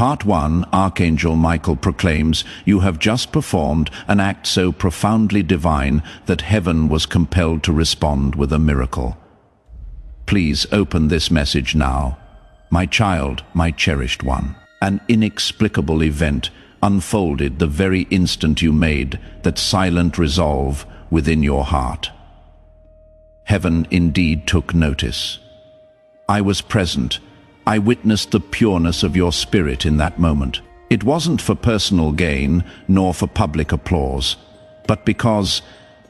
Part 1, Archangel Michael proclaims, "You have just performed an act so profoundly divine that heaven was compelled to respond with a miracle. Please open this message now. My child, my cherished one." An inexplicable event unfolded the very instant you made that silent resolve within your heart. Heaven indeed took notice. I was present. I witnessed the pureness of your spirit in that moment. It wasn't for personal gain, nor for public applause, but because,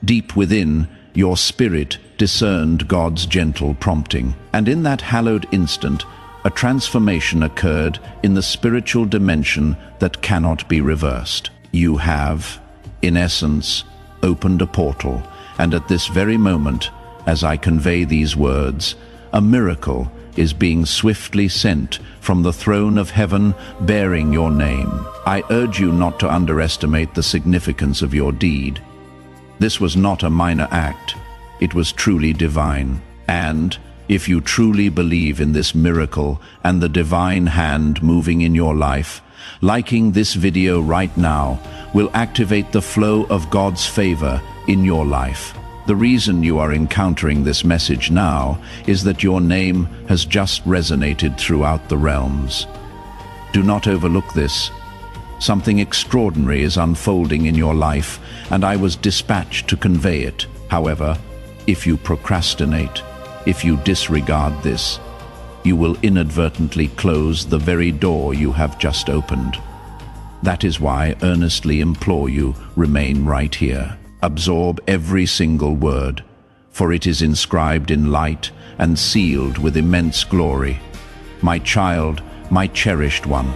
deep within, your spirit discerned God's gentle prompting. And in that hallowed instant, a transformation occurred in the spiritual dimension that cannot be reversed. You have, in essence, opened a portal, and at this very moment, as I convey these words, a miracle is being swiftly sent from the throne of heaven bearing your name. I urge you not to underestimate the significance of your deed. This was not a minor act. It was truly divine. And if you truly believe in this miracle and the divine hand moving in your life, liking this video right now will activate the flow of God's favor in your life. The reason you are encountering this message now is that your name has just resonated throughout the realms. Do not overlook this. Something extraordinary is unfolding in your life, and I was dispatched to convey it. However, if you procrastinate, if you disregard this, you will inadvertently close the very door you have just opened. That is why I earnestly implore you, remain right here. Absorb every single word, for it is inscribed in light and sealed with immense glory. My child, my cherished one,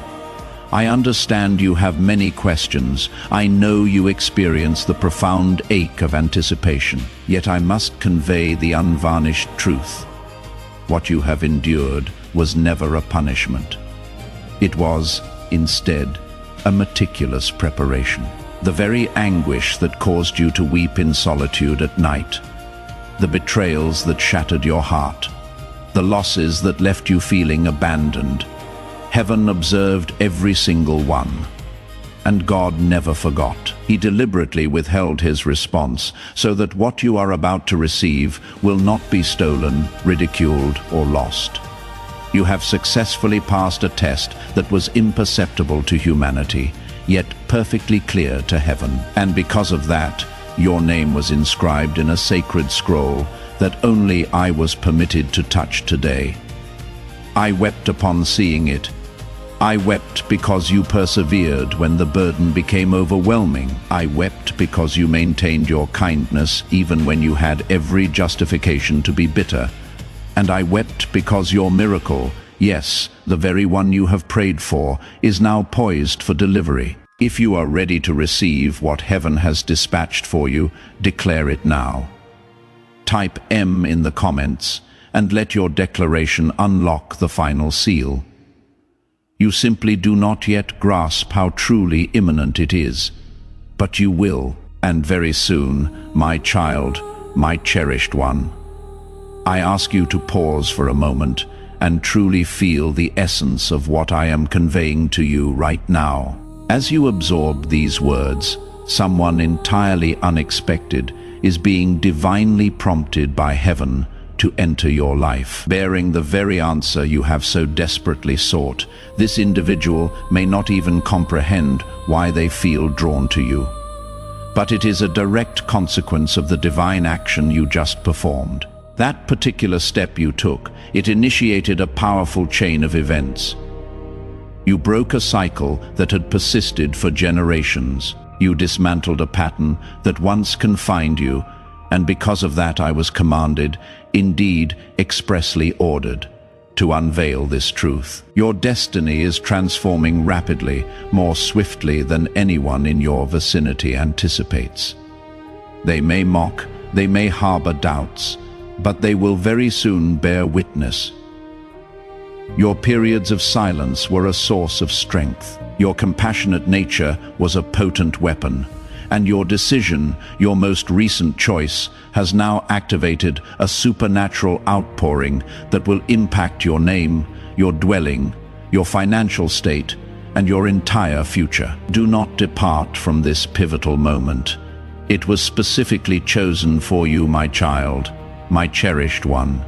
I understand you have many questions. I know you experience the profound ache of anticipation. Yet I must convey the unvarnished truth. What you have endured was never a punishment. It was, instead, a meticulous preparation. The very anguish that caused you to weep in solitude at night, the betrayals that shattered your heart, the losses that left you feeling abandoned, heaven observed every single one. And God never forgot. He deliberately withheld his response so that what you are about to receive will not be stolen, ridiculed, or lost. You have successfully passed a test that was imperceptible to humanity, yet perfectly clear to heaven. And because of that, your name was inscribed in a sacred scroll that only I was permitted to touch today. I wept upon seeing it. I wept because you persevered when the burden became overwhelming. I wept because you maintained your kindness even when you had every justification to be bitter. And I wept because your miracle, yes, the very one you have prayed for, is now poised for delivery. If you are ready to receive what heaven has dispatched for you, declare it now. Type M in the comments and let your declaration unlock the final seal. You simply do not yet grasp how truly imminent it is, but you will, and very soon, my child, my cherished one. I ask you to pause for a moment and truly feel the essence of what I am conveying to you right now. As you absorb these words, someone entirely unexpected is being divinely prompted by heaven to enter your life, bearing the very answer you have so desperately sought. This individual may not even comprehend why they feel drawn to you, but it is a direct consequence of the divine action you just performed. That particular step you took, it initiated a powerful chain of events. You broke a cycle that had persisted for generations. You dismantled a pattern that once confined you, and because of that I was commanded, indeed expressly ordered, to unveil this truth. Your destiny is transforming rapidly, more swiftly than anyone in your vicinity anticipates. They may mock, they may harbor doubts, but they will very soon bear witness. Your periods of silence were a source of strength. Your compassionate nature was a potent weapon. And your decision, your most recent choice, has now activated a supernatural outpouring that will impact your name, your dwelling, your financial state, and your entire future. Do not depart from this pivotal moment. It was specifically chosen for you, my child, my cherished one.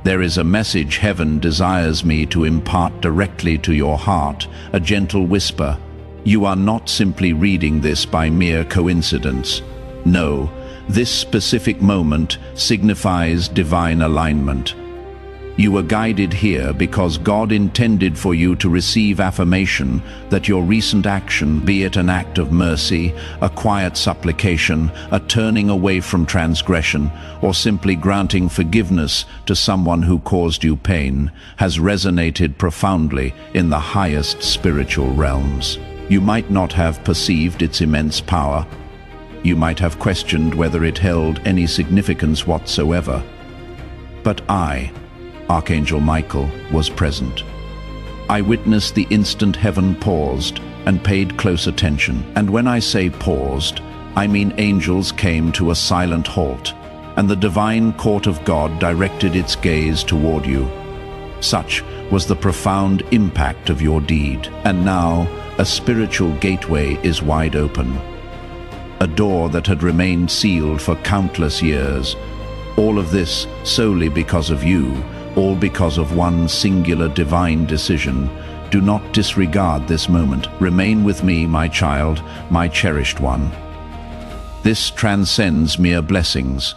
There is a message heaven desires me to impart directly to your heart, a gentle whisper. You are not simply reading this by mere coincidence. No, this specific moment signifies divine alignment. You were guided here because God intended for you to receive affirmation that your recent action, be it an act of mercy, a quiet supplication, a turning away from transgression, or simply granting forgiveness to someone who caused you pain, has resonated profoundly in the highest spiritual realms. You might not have perceived its immense power. You might have questioned whether it held any significance whatsoever. But I, Archangel Michael, was present. I witnessed the instant heaven paused and paid close attention. And when I say paused, I mean angels came to a silent halt, and the divine court of God directed its gaze toward you. Such was the profound impact of your deed. And now, a spiritual gateway is wide open. A door that had remained sealed for countless years. All of this solely because of you, all because of one singular divine decision. Do not disregard this moment. Remain with me, my child, my cherished one. This transcends mere blessings.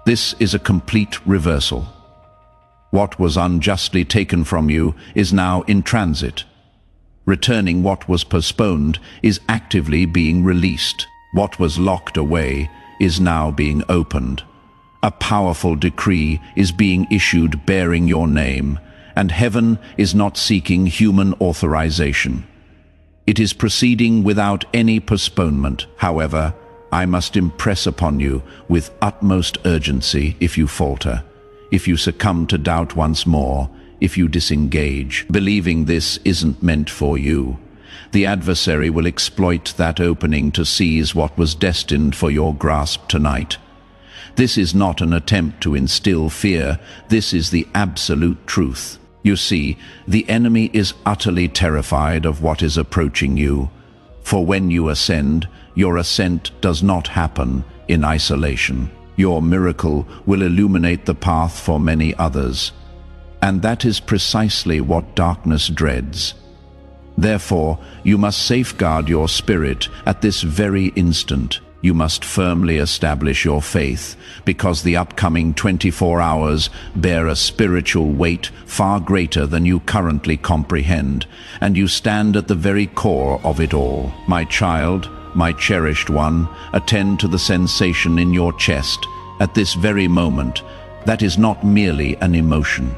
This is a complete reversal. What was unjustly taken from you is now in transit. Returning what was postponed is actively being released. What was locked away is now being opened. A powerful decree is being issued bearing your name, and heaven is not seeking human authorization. It is proceeding without any postponement. However, I must impress upon you with utmost urgency if you falter, if you succumb to doubt once more, if you disengage, believing this isn't meant for you. The adversary will exploit that opening to seize what was destined for your grasp tonight. This is not an attempt to instill fear. This is the absolute truth. You see, the enemy is utterly terrified of what is approaching you. For when you ascend, your ascent does not happen in isolation. Your miracle will illuminate the path for many others. And that is precisely what darkness dreads. Therefore, you must safeguard your spirit at this very instant. You must firmly establish your faith, because the upcoming 24 hours bear a spiritual weight far greater than you currently comprehend, and you stand at the very core of it all. My child, my cherished one, attend to the sensation in your chest at this very moment. That is not merely an emotion.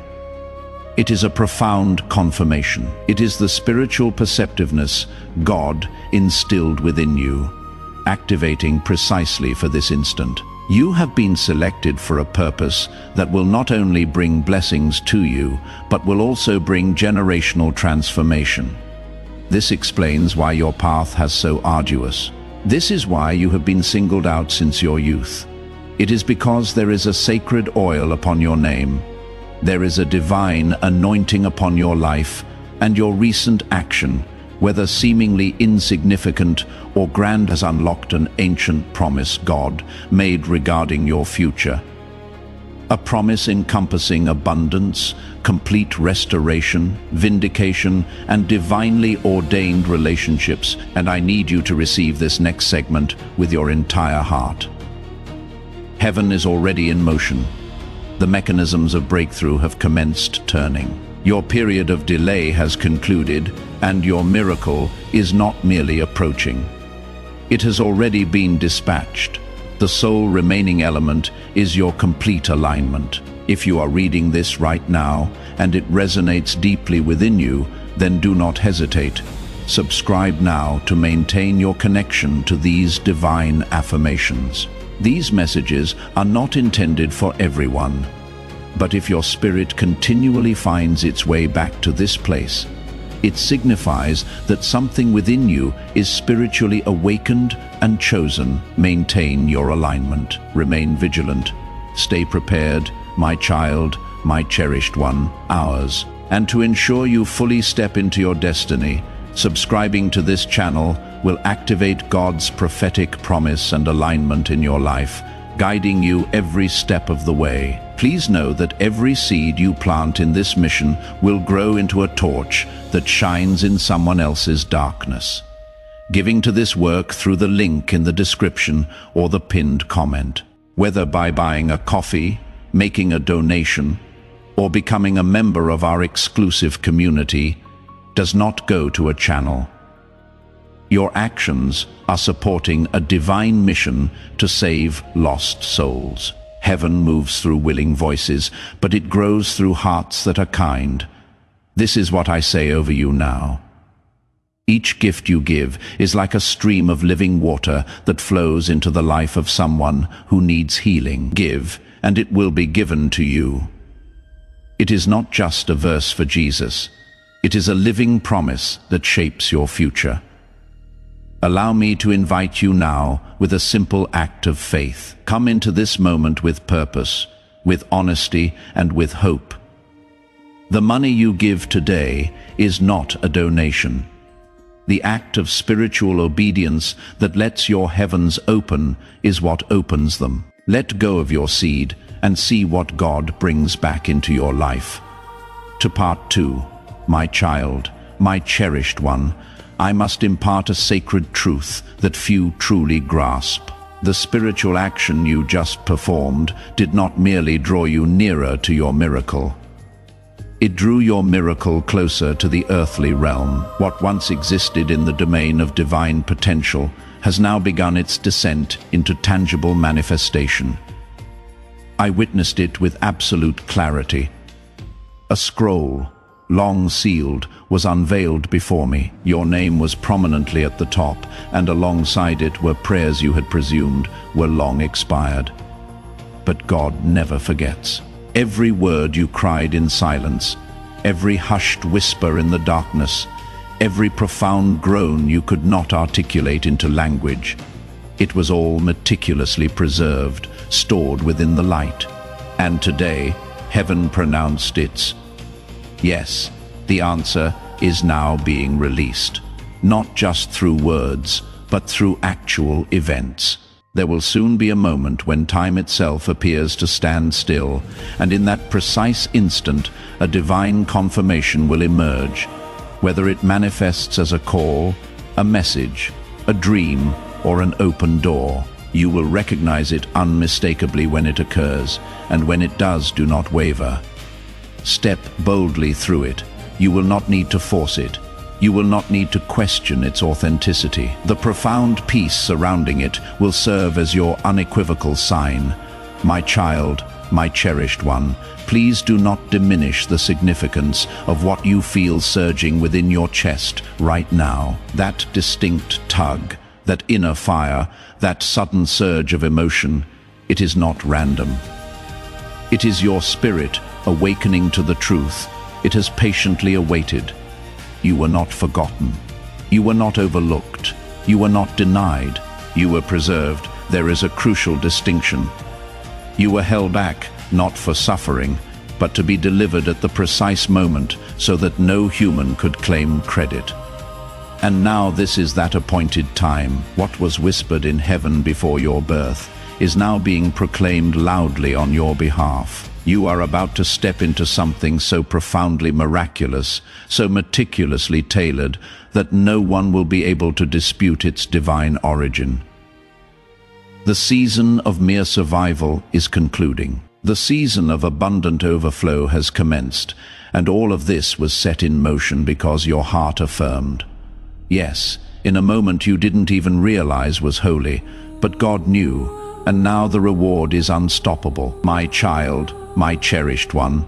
It is a profound confirmation. It is the spiritual perceptiveness God instilled within you, activating precisely for this instant. You have been selected for a purpose that will not only bring blessings to you, but will also bring generational transformation. This explains why your path has so arduous. This is why you have been singled out since your youth. It is because there is a sacred oil upon your name. There is a divine anointing upon your life, and your recent action, whether seemingly insignificant or grand, has unlocked an ancient promise God made regarding your future. A promise encompassing abundance, complete restoration, vindication, and divinely ordained relationships. And I need you to receive this next segment with your entire heart. Heaven is already in motion. The mechanisms of breakthrough have commenced turning. Your period of delay has concluded, and your miracle is not merely approaching. It has already been dispatched. The sole remaining element is your complete alignment. If you are reading this right now, and it resonates deeply within you, then do not hesitate. Subscribe now to maintain your connection to these divine affirmations. These messages are not intended for everyone. But if your spirit continually finds its way back to this place, it signifies that something within you is spiritually awakened and chosen. Maintain your alignment. Remain vigilant. Stay prepared, my child, my cherished one, ours. And to ensure you fully step into your destiny, Subscribing to this channel will activate God's prophetic promise and alignment in your life, guiding you every step of the way. Please know that every seed you plant in this mission will grow into a torch that shines in someone else's darkness. Giving to this work through the link in the description or the pinned comment. Whether by buying a coffee, making a donation, or becoming a member of our exclusive community, does not go to a channel. Your actions are supporting a divine mission to save lost souls. Heaven moves through willing voices, but it grows through hearts that are kind. This is what I say over you now. Each gift you give is like a stream of living water that flows into the life of someone who needs healing. Give, and it will be given to you. It is not just a verse for Jesus. It is a living promise that shapes your future. Allow me to invite you now with a simple act of faith. Come into this moment with purpose, with honesty, and with hope. The money you give today is not a donation. The act of spiritual obedience that lets your heavens open is what opens them. Let go of your seed and see what God brings back into your life. To part 2, my child, my cherished one, I must impart a sacred truth that few truly grasp. The spiritual action you just performed did not merely draw you nearer to your miracle. It drew your miracle closer to the earthly realm. What once existed in the domain of divine potential has now begun its descent into tangible manifestation. I witnessed it with absolute clarity. A scroll, long sealed, was unveiled before me. Your name was prominently at the top, and alongside it were prayers you had presumed were long expired. But God never forgets. Every word you cried in silence, every hushed whisper in the darkness, every profound groan you could not articulate into language, it was all meticulously preserved, stored within the light. And today, heaven pronounced its yes. The answer is now being released, not just through words, but through actual events. There will soon be a moment when time itself appears to stand still, and in that precise instant, a divine confirmation will emerge. Whether it manifests as a call, a message, a dream, or an open door, you will recognize it unmistakably when it occurs, and when it does, do not waver. Step boldly through it. You will not need to force it. You will not need to question its authenticity. The profound peace surrounding it will serve as your unequivocal sign. My child, my cherished one, please do not diminish the significance of what you feel surging within your chest right now. That distinct tug, that inner fire, that sudden surge of emotion, it is not random. It is your spirit awakening to the truth. It has patiently awaited. You were not forgotten. You were not overlooked. You were not denied. You were preserved. There is a crucial distinction. You were held back, not for suffering, but to be delivered at the precise moment so that no human could claim credit. And now this is that appointed time. What was whispered in heaven before your birth is now being proclaimed loudly on your behalf. You are about to step into something so profoundly miraculous, so meticulously tailored, that no one will be able to dispute its divine origin. The season of mere survival is concluding. The season of abundant overflow has commenced, and all of this was set in motion because your heart affirmed. Yes, in a moment you didn't even realize was holy, but God knew, and now the reward is unstoppable. My child, my cherished one,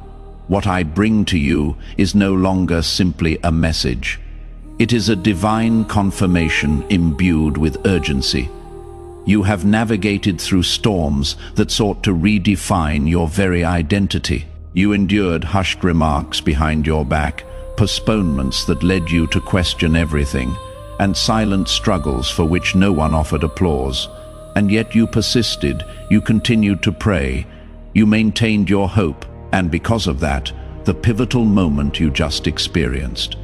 what I bring to you is no longer simply a message. It is a divine confirmation imbued with urgency. You have navigated through storms that sought to redefine your very identity. You endured hushed remarks behind your back, postponements that led you to question everything, and silent struggles for which no one offered applause. And yet you persisted, you continued to pray, you maintained your hope, and because of that, the pivotal moment you just experienced.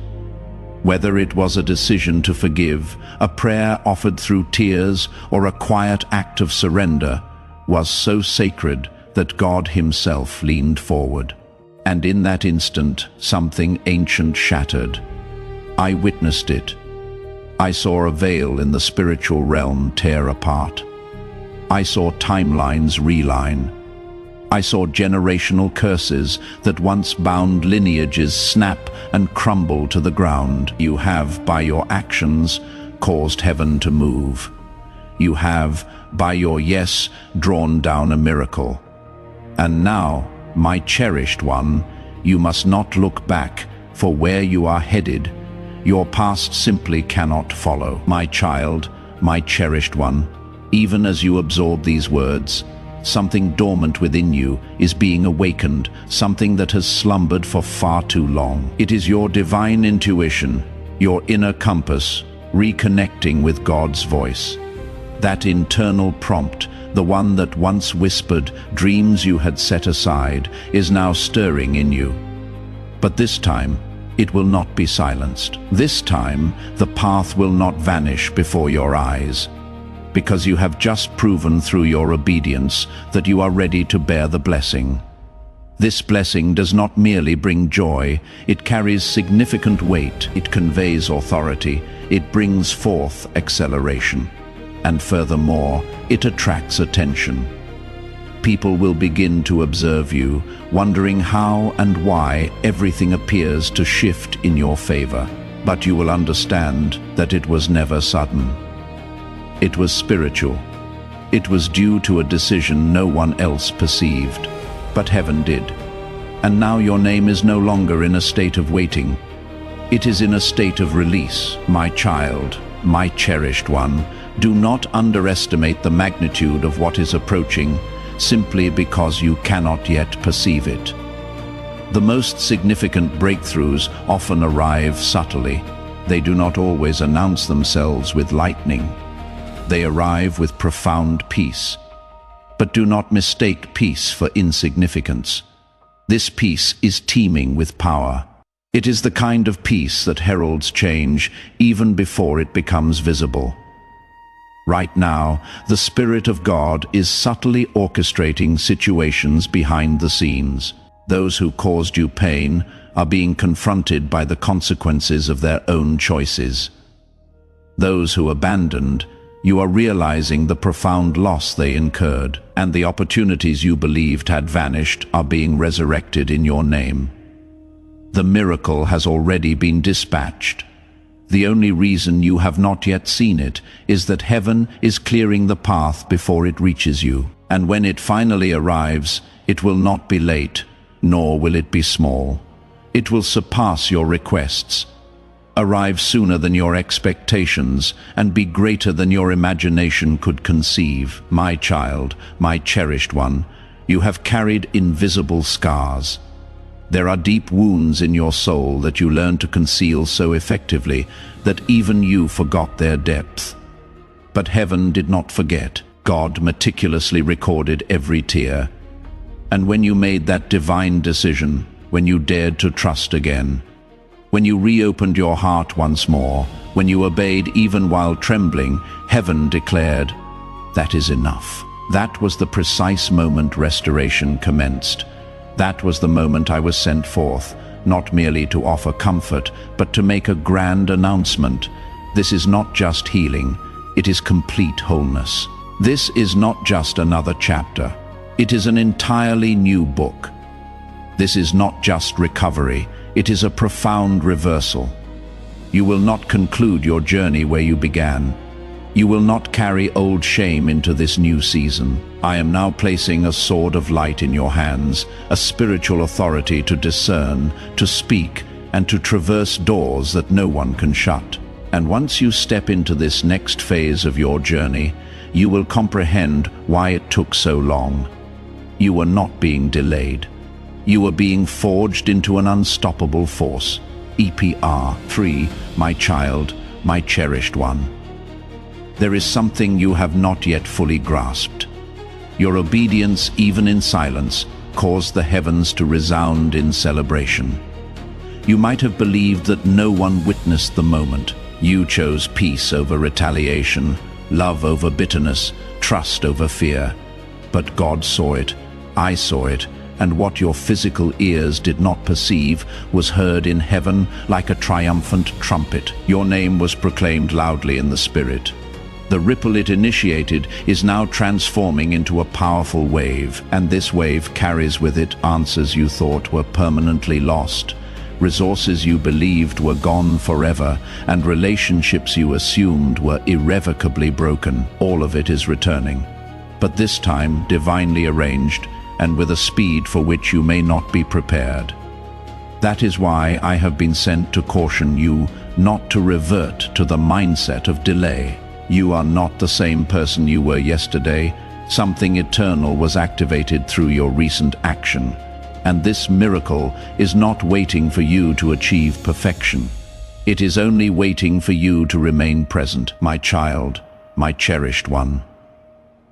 Whether it was a decision to forgive, a prayer offered through tears, or a quiet act of surrender, was so sacred that God himself leaned forward. And in that instant, something ancient shattered. I witnessed it. I saw a veil in the spiritual realm tear apart. I saw timelines realign. I saw generational curses that once bound lineages snap and crumble to the ground. You have, by your actions, caused heaven to move. You have, by your yes, drawn down a miracle. And now, my cherished one, you must not look back, for where you are headed, your past simply cannot follow. My child, my cherished one, even as you absorb these words, something dormant within you is being awakened, something that has slumbered for far too long. It is your divine intuition, your inner compass, reconnecting with God's voice. That internal prompt, the one that once whispered dreams you had set aside, is now stirring in you. But this time, it will not be silenced. This time, the path will not vanish before your eyes, because you have just proven through your obedience that you are ready to bear the blessing. This blessing does not merely bring joy, it carries significant weight, it conveys authority, it brings forth acceleration. And furthermore, it attracts attention. People will begin to observe you, wondering how and why everything appears to shift in your favor. But you will understand that it was never sudden. It was spiritual. It was due to a decision no one else perceived, but heaven did. And now your name is no longer in a state of waiting. It is in a state of release. My child, my cherished one, do not underestimate the magnitude of what is approaching simply because you cannot yet perceive it. The most significant breakthroughs often arrive subtly. They do not always announce themselves with lightning. They arrive with profound peace. But do not mistake peace for insignificance. This peace is teeming with power. It is the kind of peace that heralds change even before it becomes visible. Right now, the Spirit of God is subtly orchestrating situations behind the scenes. Those who caused you pain are being confronted by the consequences of their own choices. Those who abandoned, you are realizing the profound loss they incurred, and the opportunities you believed had vanished are being resurrected in your name. The miracle has already been dispatched. The only reason you have not yet seen it is that heaven is clearing the path before it reaches you. And when it finally arrives, it will not be late, nor will it be small. It will surpass your requests, arrive sooner than your expectations, and be greater than your imagination could conceive. My child, my cherished one, you have carried invisible scars. There are deep wounds in your soul that you learned to conceal so effectively that even you forgot their depth. But heaven did not forget. God meticulously recorded every tear. And when you made that divine decision, when you dared to trust again, when you reopened your heart once more, when you obeyed even while trembling, heaven declared, "That is enough." That was the precise moment restoration commenced. That was the moment I was sent forth, not merely to offer comfort, but to make a grand announcement. This is not just healing, it is complete wholeness. This is not just another chapter, it is an entirely new book. This is not just recovery, it is a profound reversal. You will not conclude your journey where you began. You will not carry old shame into this new season. I am now placing a sword of light in your hands, a spiritual authority to discern, to speak, and to traverse doors that no one can shut. And once you step into this next phase of your journey, you will comprehend why it took so long. You were not being delayed. You were being forged into an unstoppable force. EPR 3, my child, my cherished one. There is something you have not yet fully grasped. Your obedience, even in silence, caused the heavens to resound in celebration. You might have believed that no one witnessed the moment. You chose peace over retaliation, love over bitterness, trust over fear. But God saw it, I saw it, and what your physical ears did not perceive was heard in heaven like a triumphant trumpet. Your name was proclaimed loudly in the Spirit. The ripple it initiated is now transforming into a powerful wave, and this wave carries with it answers you thought were permanently lost, resources you believed were gone forever, and relationships you assumed were irrevocably broken. All of it is returning, but this time divinely arranged, and with a speed for which you may not be prepared. That is why I have been sent to caution you not to revert to the mindset of delay. You are not the same person you were yesterday. Something eternal was activated through your recent action, and this miracle is not waiting for you to achieve perfection. It is only waiting for you to remain present, my child, my cherished one.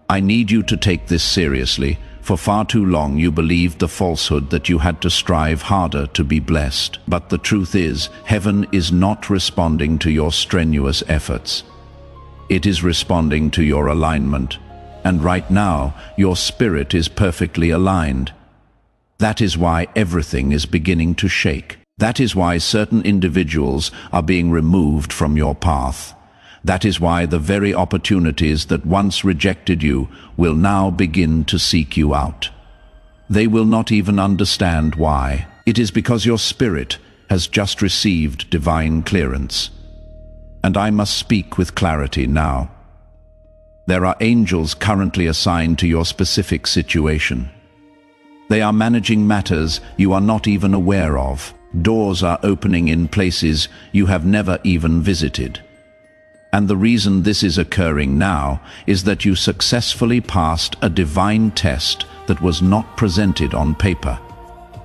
I need you to take this seriously. For far too long you believed the falsehood that you had to strive harder to be blessed. But the truth is, heaven is not responding to your strenuous efforts. It is responding to your alignment. And right now, your spirit is perfectly aligned. That is why everything is beginning to shake. That is why certain individuals are being removed from your path. That is why the very opportunities that once rejected you will now begin to seek you out. They will not even understand why. It is because your spirit has just received divine clearance. And I must speak with clarity now. There are angels currently assigned to your specific situation. They are managing matters you are not even aware of. Doors are opening in places you have never even visited. And the reason this is occurring now is that you successfully passed a divine test that was not presented on paper.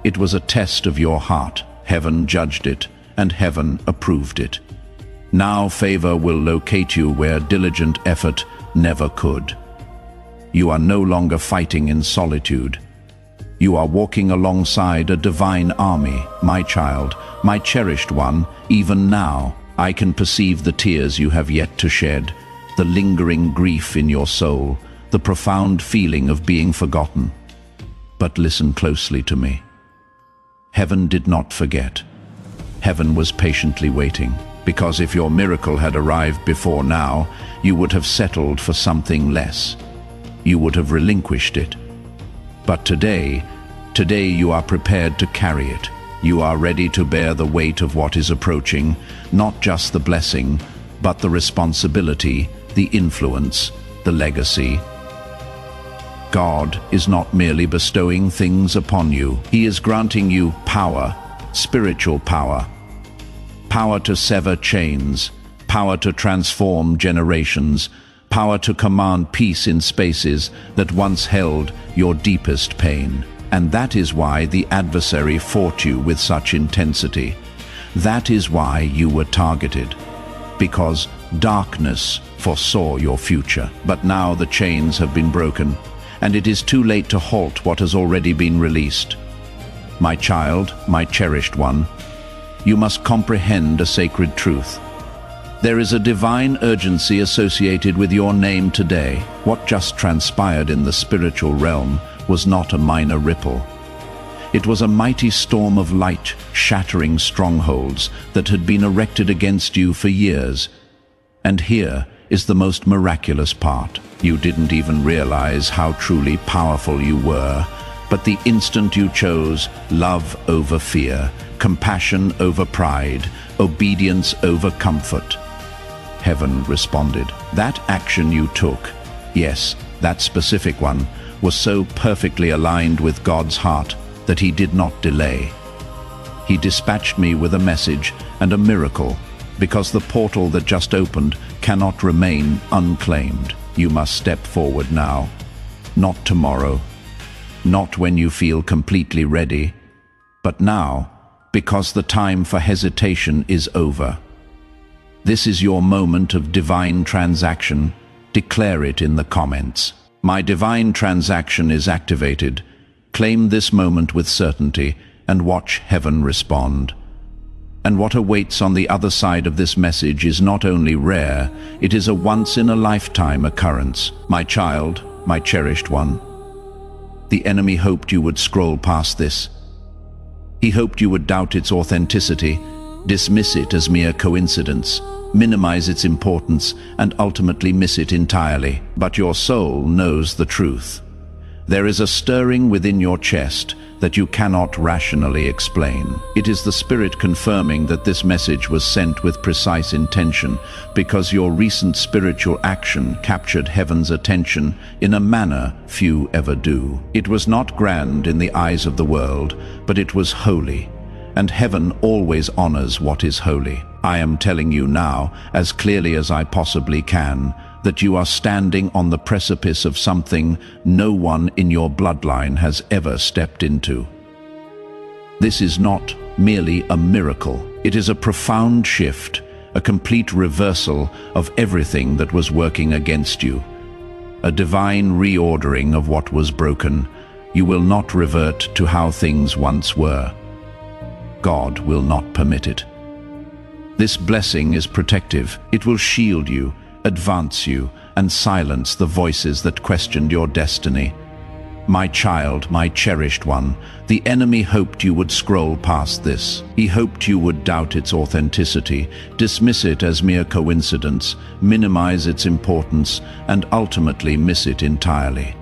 It was a test of your heart. Heaven judged it, and heaven approved it. Now favor will locate you where diligent effort never could. You are no longer fighting in solitude. You are walking alongside a divine army, my child, my cherished one. Even now, I can perceive the tears you have yet to shed, the lingering grief in your soul, the profound feeling of being forgotten. But listen closely to me. Heaven did not forget. Heaven was patiently waiting, because if your miracle had arrived before now, you would have settled for something less. You would have relinquished it. But today you are prepared to carry it. You are ready to bear the weight of what is approaching, not just the blessing, but the responsibility, the influence, the legacy. God is not merely bestowing things upon you. He is granting you power, spiritual power. Power to sever chains, power to transform generations, power to command peace in spaces that once held your deepest pain. And that is why the adversary fought you with such intensity. That is why you were targeted. Because darkness foresaw your future. But now the chains have been broken, and it is too late to halt what has already been released. My child, my cherished one, you must comprehend a sacred truth. There is a divine urgency associated with your name today. What just transpired in the spiritual realm was not a minor ripple. It was a mighty storm of light, shattering strongholds that had been erected against you for years. And here is the most miraculous part. You didn't even realize how truly powerful you were, but the instant you chose love over fear, compassion over pride, obedience over comfort, heaven responded. That action you took, yes, that specific one, was so perfectly aligned with God's heart that he did not delay. He dispatched me with a message and a miracle, because the portal that just opened cannot remain unclaimed. You must step forward now, not tomorrow, not when you feel completely ready, but now, because the time for hesitation is over. This is your moment of divine transaction. Declare it in the comments. My divine transaction is activated. Claim this moment with certainty and watch heaven respond. And what awaits on the other side of this message is not only rare, it is a once-in-a-lifetime occurrence. My child, my cherished one, the enemy hoped you would scroll past this. He hoped you would doubt its authenticity, dismiss it as mere coincidence, minimize its importance, and ultimately miss it entirely. But your soul knows the truth. There is a stirring within your chest that you cannot rationally explain. It is the spirit confirming that this message was sent with precise intention, because your recent spiritual action captured heaven's attention in a manner few ever do. It was not grand in the eyes of the world, but it was holy, and heaven always honors what is holy. I am telling you now, as clearly as I possibly can, that you are standing on the precipice of something no one in your bloodline has ever stepped into. This is not merely a miracle. It is a profound shift, a complete reversal of everything that was working against you. A divine reordering of what was broken. You will not revert to how things once were. God will not permit it. This blessing is protective. It will shield you, advance you, and silence the voices that questioned your destiny. My child, my cherished one, the enemy hoped you would scroll past this. He hoped you would doubt its authenticity, dismiss it as mere coincidence, minimize its importance, and ultimately miss it entirely.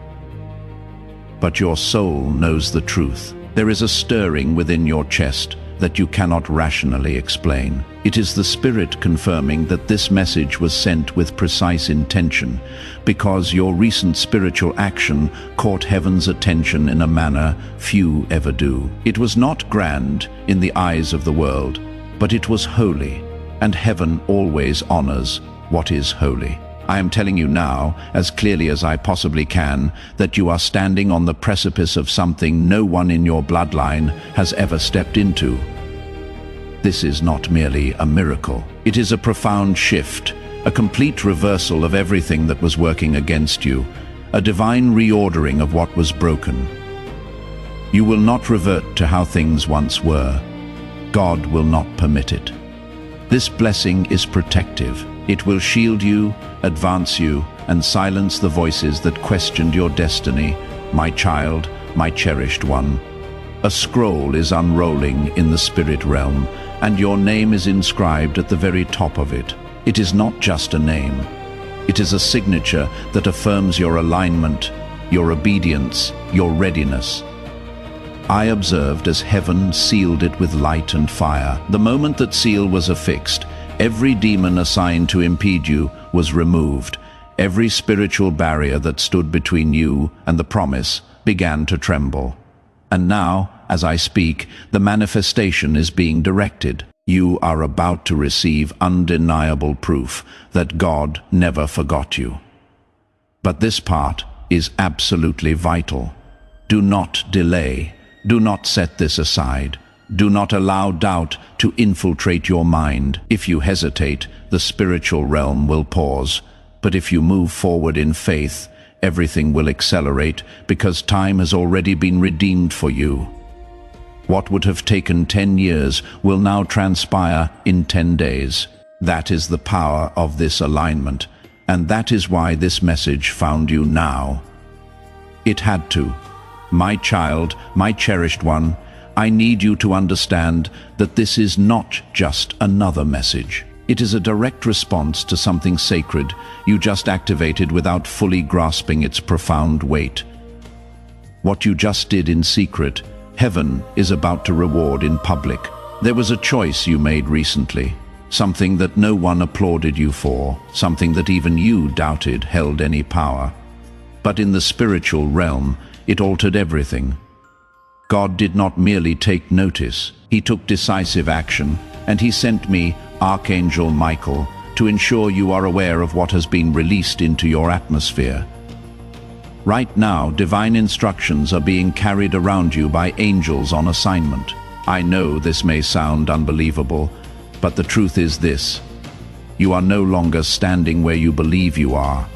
But your soul knows the truth. There is a stirring within your chest that you cannot rationally explain. It is the Spirit confirming that this message was sent with precise intention, because your recent spiritual action caught heaven's attention in a manner few ever do. It was not grand in the eyes of the world, but it was holy, and heaven always honors what is holy. I am telling you now, as clearly as I possibly can, that you are standing on the precipice of something no one in your bloodline has ever stepped into. This is not merely a miracle. It is a profound shift, a complete reversal of everything that was working against you, a divine reordering of what was broken. You will not revert to how things once were. God will not permit it. This blessing is protective. It will shield you, advance you, and silence the voices that questioned your destiny. My child, my cherished one. A scroll is unrolling in the spirit realm, and your name is inscribed at the very top of it. It is not just a name. It is a signature that affirms your alignment, your obedience, your readiness. I observed as heaven sealed it with light and fire. The moment that seal was affixed, every demon assigned to impede you was removed. Every spiritual barrier that stood between you and the promise began to tremble. And now, as I speak, the manifestation is being directed. You are about to receive undeniable proof that God never forgot you. But this part is absolutely vital. Do not delay. Do not set this aside. Do not allow doubt to infiltrate your mind. If you hesitate, the spiritual realm will pause. But if you move forward in faith, everything will accelerate, because time has already been redeemed for you. What would have taken 10 years will now transpire in 10 days. That is the power of this alignment, and that is why this message found you now. It had to. My child, my cherished one, I need you to understand that this is not just another message. It is a direct response to something sacred you just activated without fully grasping its profound weight. What you just did in secret, heaven is about to reward in public. There was a choice you made recently, something that no one applauded you for, something that even you doubted held any power. But in the spiritual realm, it altered everything. God did not merely take notice, he took decisive action, and he sent me, Archangel Michael, to ensure you are aware of what has been released into your atmosphere. Right now, divine instructions are being carried around you by angels on assignment. I know this may sound unbelievable, but the truth is this: you are no longer standing where you believe you are.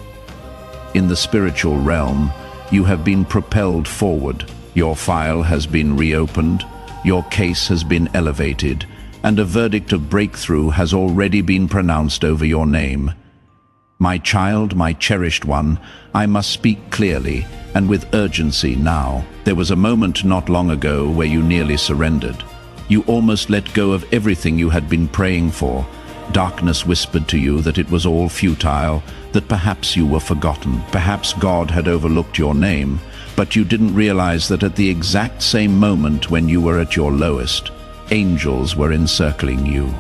In the spiritual realm, you have been propelled forward. Your file has been reopened, your case has been elevated, and a verdict of breakthrough has already been pronounced over your name. My child, my cherished one, I must speak clearly and with urgency now. There was a moment not long ago where you nearly surrendered. You almost let go of everything you had been praying for. Darkness whispered to you that it was all futile, that perhaps you were forgotten, perhaps God had overlooked your name, but you didn't realize that at the exact same moment when you were at your lowest, angels were encircling you.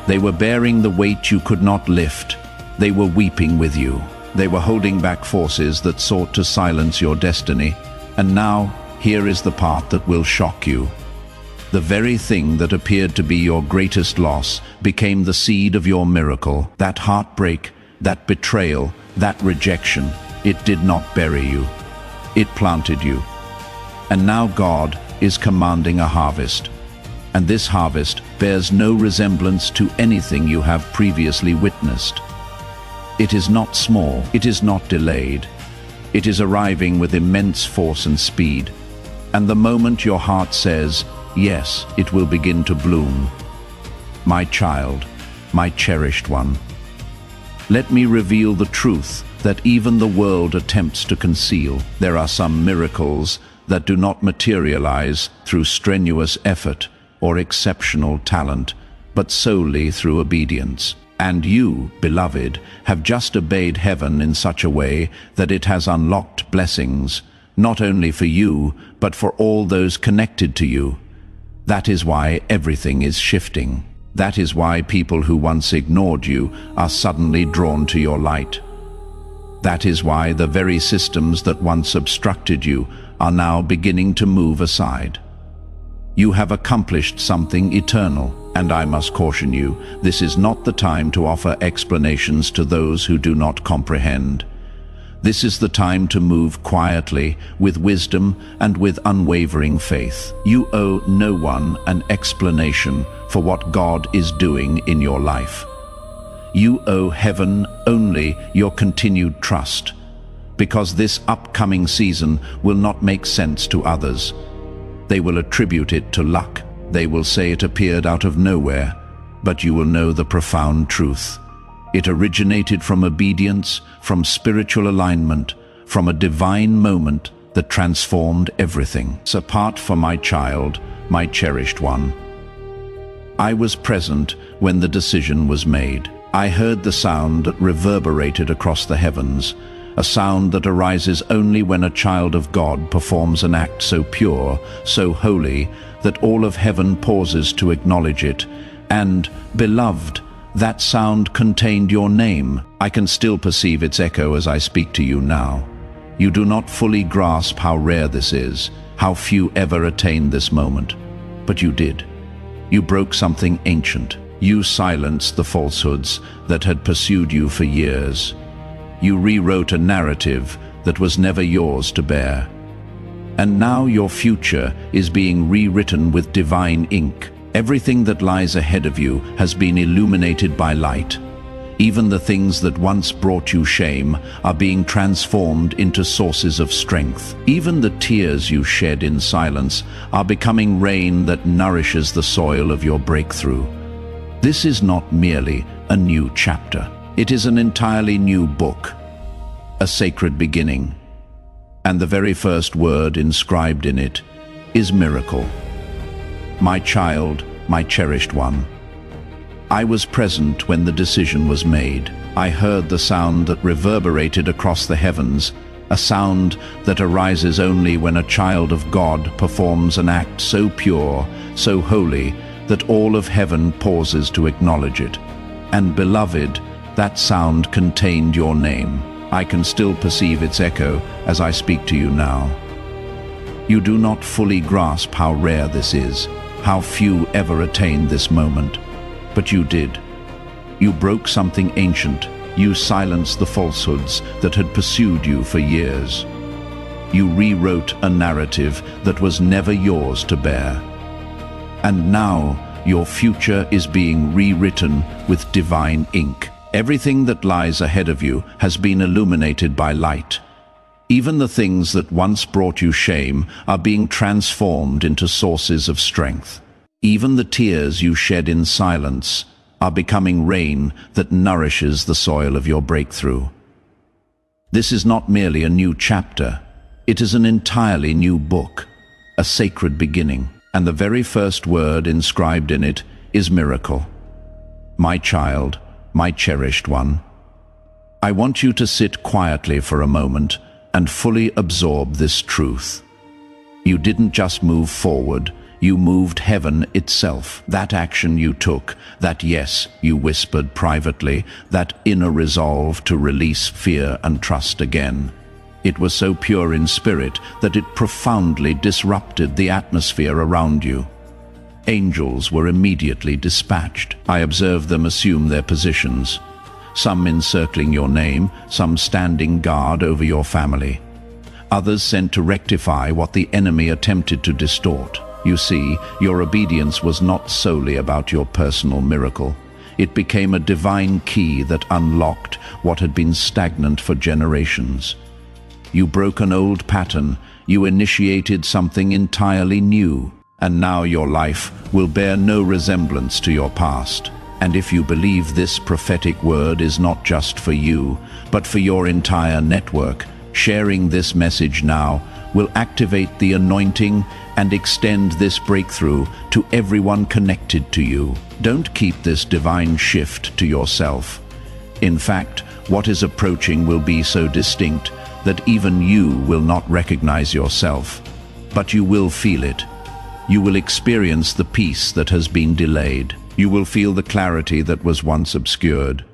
They were bearing the weight you could not lift. They were weeping with you. They were holding back forces that sought to silence your destiny. And now, here is the part that will shock you. The very thing that appeared to be your greatest loss became the seed of your miracle. That heartbreak, that betrayal, that rejection, it did not bury you. It planted you. And now God is commanding a harvest. And this harvest bears no resemblance to anything you have previously witnessed. It is not small, it is not delayed. It is arriving with immense force and speed. And the moment your heart says, yes, it will begin to bloom. My child, my cherished one, let me reveal the truth that even the world attempts to conceal. There are some miracles that do not materialize through strenuous effort or exceptional talent, but solely through obedience. And you, beloved, have just obeyed heaven in such a way that it has unlocked blessings, not only for you, but for all those connected to you. That is why everything is shifting. That is why people who once ignored you are suddenly drawn to your light. That is why the very systems that once obstructed you are now beginning to move aside. You have accomplished something eternal, and I must caution you, this is not the time to offer explanations to those who do not comprehend. This is the time to move quietly, with wisdom and with unwavering faith. You owe no one an explanation for what God is doing in your life. You owe heaven only your continued trust, because this upcoming season will not make sense to others. They will attribute it to luck. They will say it appeared out of nowhere, but you will know the profound truth. It originated from obedience, from spiritual alignment, from a divine moment that transformed everything. So part for my child, my cherished one. I was present when the decision was made. I heard the sound that reverberated across the heavens, a sound that arises only when a child of God performs an act so pure, so holy, that all of heaven pauses to acknowledge it. And, beloved, that sound contained your name. I can still perceive its echo as I speak to you now. You do not fully grasp how rare this is, how few ever attain this moment. But you did. You broke something ancient. You silenced the falsehoods that had pursued you for years. You rewrote a narrative that was never yours to bear. And now your future is being rewritten with divine ink. Everything that lies ahead of you has been illuminated by light. Even the things that once brought you shame are being transformed into sources of strength. Even the tears you shed in silence are becoming rain that nourishes the soil of your breakthrough. This is not merely a new chapter. It is an entirely new book, a sacred beginning. And the very first word inscribed in it is miracle. My child, my cherished one. I was present when the decision was made. I heard the sound that reverberated across the heavens, a sound that arises only when a child of God performs an act so pure, so holy, that all of heaven pauses to acknowledge it. And beloved, that sound contained your name. I can still perceive its echo as I speak to you now. You do not fully grasp how rare this is, how few ever attained this moment. But you did. You broke something ancient. You silenced the falsehoods that had pursued you for years. You rewrote a narrative that was never yours to bear. And now your future is being rewritten with divine ink. Everything that lies ahead of you has been illuminated by light. Even the things that once brought you shame are being transformed into sources of strength. Even the tears you shed in silence are becoming rain that nourishes the soil of your breakthrough. This is not merely a new chapter, it is an entirely new book, a sacred beginning, and the very first word inscribed in it is miracle. My child, my cherished one, I want you to sit quietly for a moment and fully absorb this truth. You didn't just move forward, you moved heaven itself. That action you took, that yes you whispered privately, that inner resolve to release fear and trust again. It was so pure in spirit that it profoundly disrupted the atmosphere around you. Angels were immediately dispatched. I observed them assume their positions, some encircling your name, some standing guard over your family. Others sent to rectify what the enemy attempted to distort. You see, your obedience was not solely about your personal miracle. It became a divine key that unlocked what had been stagnant for generations. You broke an old pattern, you initiated something entirely new, and now your life will bear no resemblance to your past. And if you believe this prophetic word is not just for you, but for your entire network, sharing this message now will activate the anointing and extend this breakthrough to everyone connected to you. Don't keep this divine shift to yourself. In fact, what is approaching will be so distinct that even you will not recognize yourself, but you will feel it. You will experience the peace that has been delayed. You will feel the clarity that was once obscured.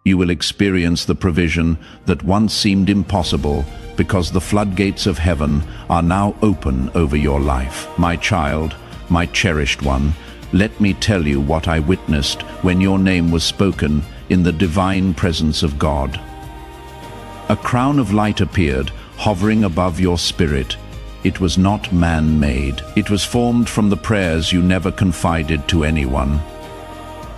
You will experience the provision that once seemed impossible, because the floodgates of heaven are now open over your life. My child, my cherished one, let me tell you what I witnessed when your name was spoken in the divine presence of God. A crown of light appeared, hovering above your spirit. It was not man-made. It was formed from the prayers you never confided to anyone.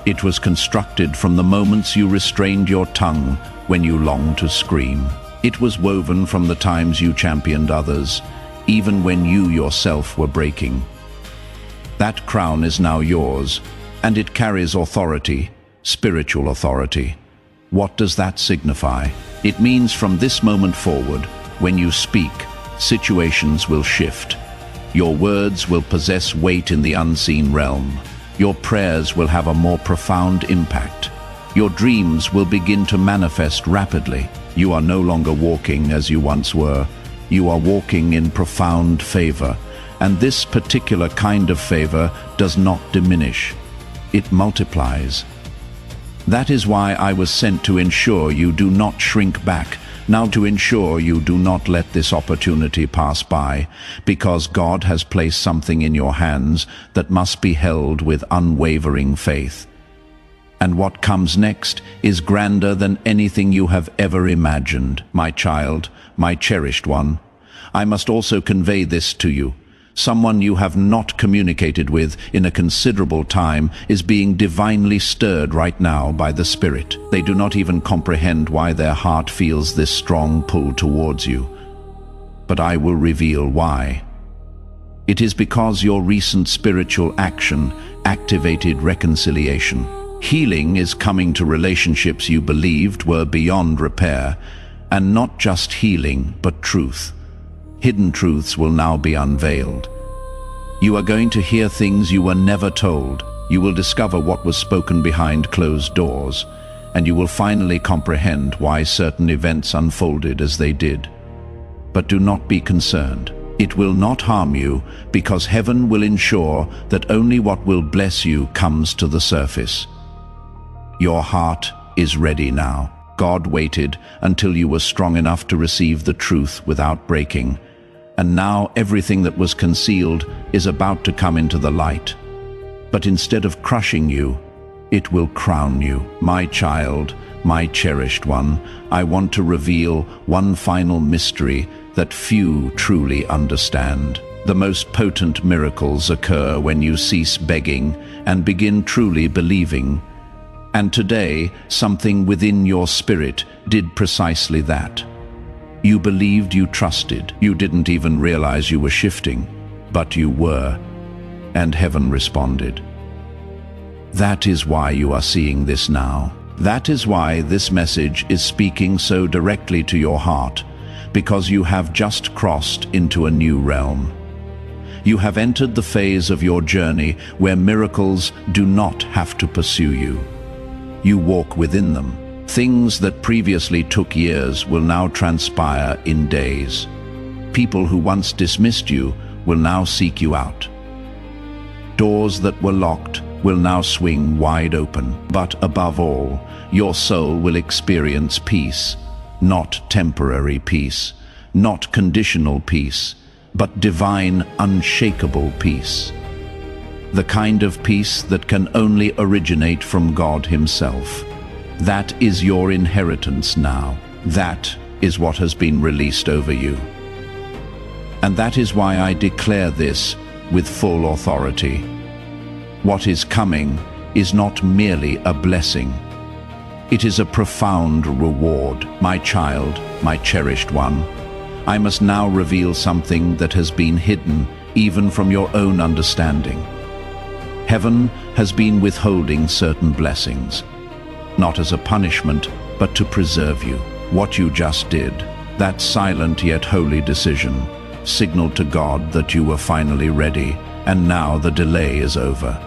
It was constructed from the moments you restrained your tongue when you longed to scream. It was woven from the times you championed others, even when you yourself were breaking. That crown is now yours, and it carries authority, spiritual authority. What does that signify? It means from this moment forward, when you speak, situations will shift. Your words will possess weight in the unseen realm. Your prayers will have a more profound impact. Your dreams will begin to manifest rapidly. You are no longer walking as you once were. You are walking in profound favor, and this particular kind of favor does not diminish. It multiplies. That is why I was sent to ensure you do not shrink back, now to ensure you do not let this opportunity pass by, because God has placed something in your hands that must be held with unwavering faith. And what comes next is grander than anything you have ever imagined. My child, my cherished one, I must also convey this to you. Someone you have not communicated with in a considerable time is being divinely stirred right now by the Spirit. They do not even comprehend why their heart feels this strong pull towards you. But I will reveal why. It is because your recent spiritual action activated reconciliation. Healing is coming to relationships you believed were beyond repair, and not just healing, but truth. Hidden truths will now be unveiled. You are going to hear things you were never told. You will discover what was spoken behind closed doors, and you will finally comprehend why certain events unfolded as they did. But do not be concerned. It will not harm you, because heaven will ensure that only what will bless you comes to the surface. Your heart is ready now. God waited until you were strong enough to receive the truth without breaking. And now everything that was concealed is about to come into the light. But instead of crushing you, it will crown you. My child, my cherished one, I want to reveal one final mystery that few truly understand. The most potent miracles occur when you cease begging and begin truly believing. And today, something within your spirit did precisely that. You believed, you trusted. You didn't even realize you were shifting, but you were. and heaven responded. That is why you are seeing this now. That is why this message is speaking so directly to your heart, because you have just crossed into a new realm. You have entered the phase of your journey where miracles do not have to pursue you. You walk within them. Things that previously took years will now transpire in days. People who once dismissed you will now seek you out. Doors that were locked will now swing wide open. But above all, your soul will experience peace, not temporary peace, not conditional peace, but divine, unshakable peace. The kind of peace that can only originate from God Himself. That is your inheritance now. That is what has been released over you. And that is why I declare this with full authority. What is coming is not merely a blessing. It is a profound reward. My child, my cherished one, I must now reveal something that has been hidden even from your own understanding. Heaven has been withholding certain blessings, not as a punishment, but to preserve you. What you just did, that silent yet holy decision, signaled to God that you were finally ready, and now the delay is over.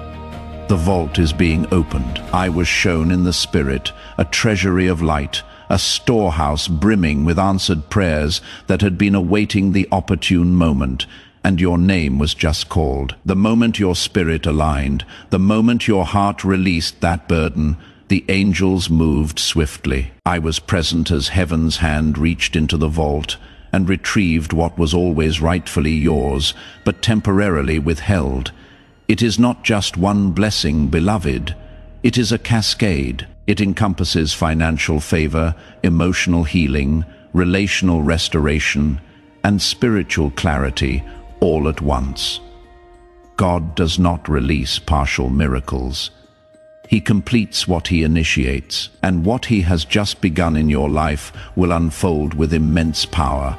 The vault is being opened. I was shown in the Spirit a treasury of light, a storehouse brimming with answered prayers that had been awaiting the opportune moment, and your name was just called. The moment your spirit aligned, the moment your heart released that burden, the angels moved swiftly. I was present as heaven's hand reached into the vault and retrieved what was always rightfully yours, but temporarily withheld. It is not just one blessing, beloved. It is a cascade. It encompasses financial favor, emotional healing, relational restoration, and spiritual clarity all at once. God does not release partial miracles. He completes what He initiates, and what He has just begun in your life will unfold with immense power.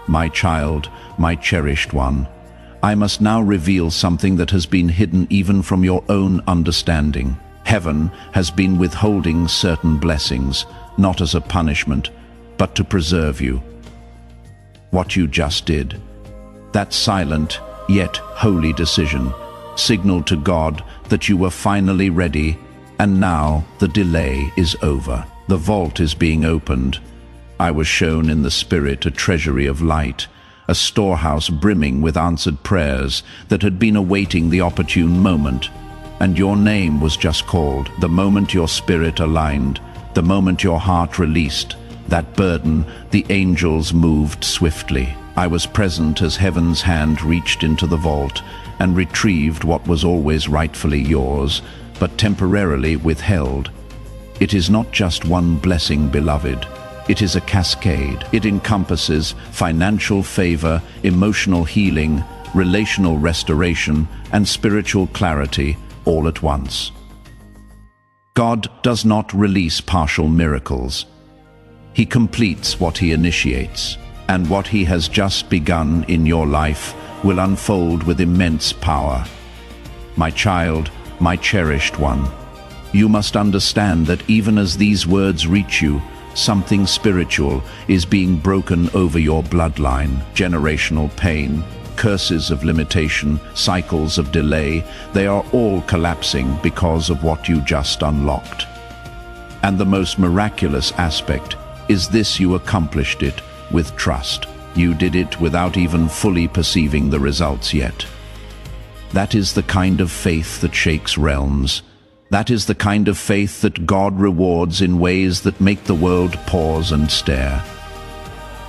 My child, my cherished one, I must now reveal something that has been hidden even from your own understanding. Heaven has been withholding certain blessings, not as a punishment, but to preserve you. What you just did, that silent yet holy decision, signaled to God that you were finally ready, and now the delay is over. The vault is being opened. I was shown in the Spirit a treasury of light, a storehouse brimming with answered prayers that had been awaiting the opportune moment, and your name was just called. The moment your spirit aligned, the moment your heart released that burden, the angels moved swiftly. I was present as heaven's hand reached into the vault and retrieved what was always rightfully yours, but temporarily withheld. It is not just one blessing, beloved. It is a cascade. It encompasses financial favor, emotional healing, relational restoration, and spiritual clarity all at once. God does not release partial miracles. He completes what He initiates, and what He has just begun in your life will unfold with immense power. My child, my cherished one, you must understand that even as these words reach you, something spiritual is being broken over your bloodline. Generational pain, curses of limitation, cycles of delay, they are all collapsing because of what you just unlocked. And the most miraculous aspect is this: you accomplished it with trust. You did it without even fully perceiving the results yet. That is the kind of faith that shakes realms. That is the kind of faith that God rewards in ways that make the world pause and stare.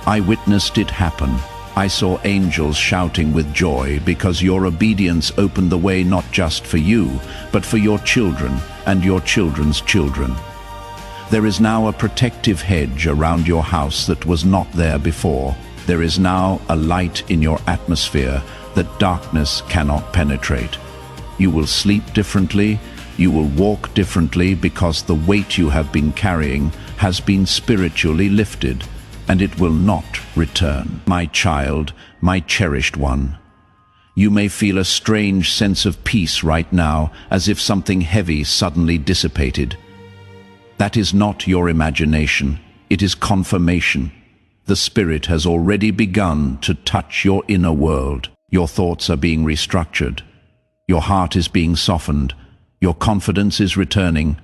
I witnessed it happen. I saw angels shouting with joy because your obedience opened the way not just for you, but for your children and your children's children. There is now a protective hedge around your house that was not there before. There is now a light in your atmosphere that darkness cannot penetrate. You will sleep differently, you will walk differently, because the weight you have been carrying has been spiritually lifted, and it will not return. My child, my cherished one, You may feel a strange sense of peace right now, as if something heavy suddenly dissipated. That is not your imagination, it is confirmation. The Spirit has already begun to touch your inner world. Your thoughts are being restructured. Your heart is being softened. Your confidence is returning.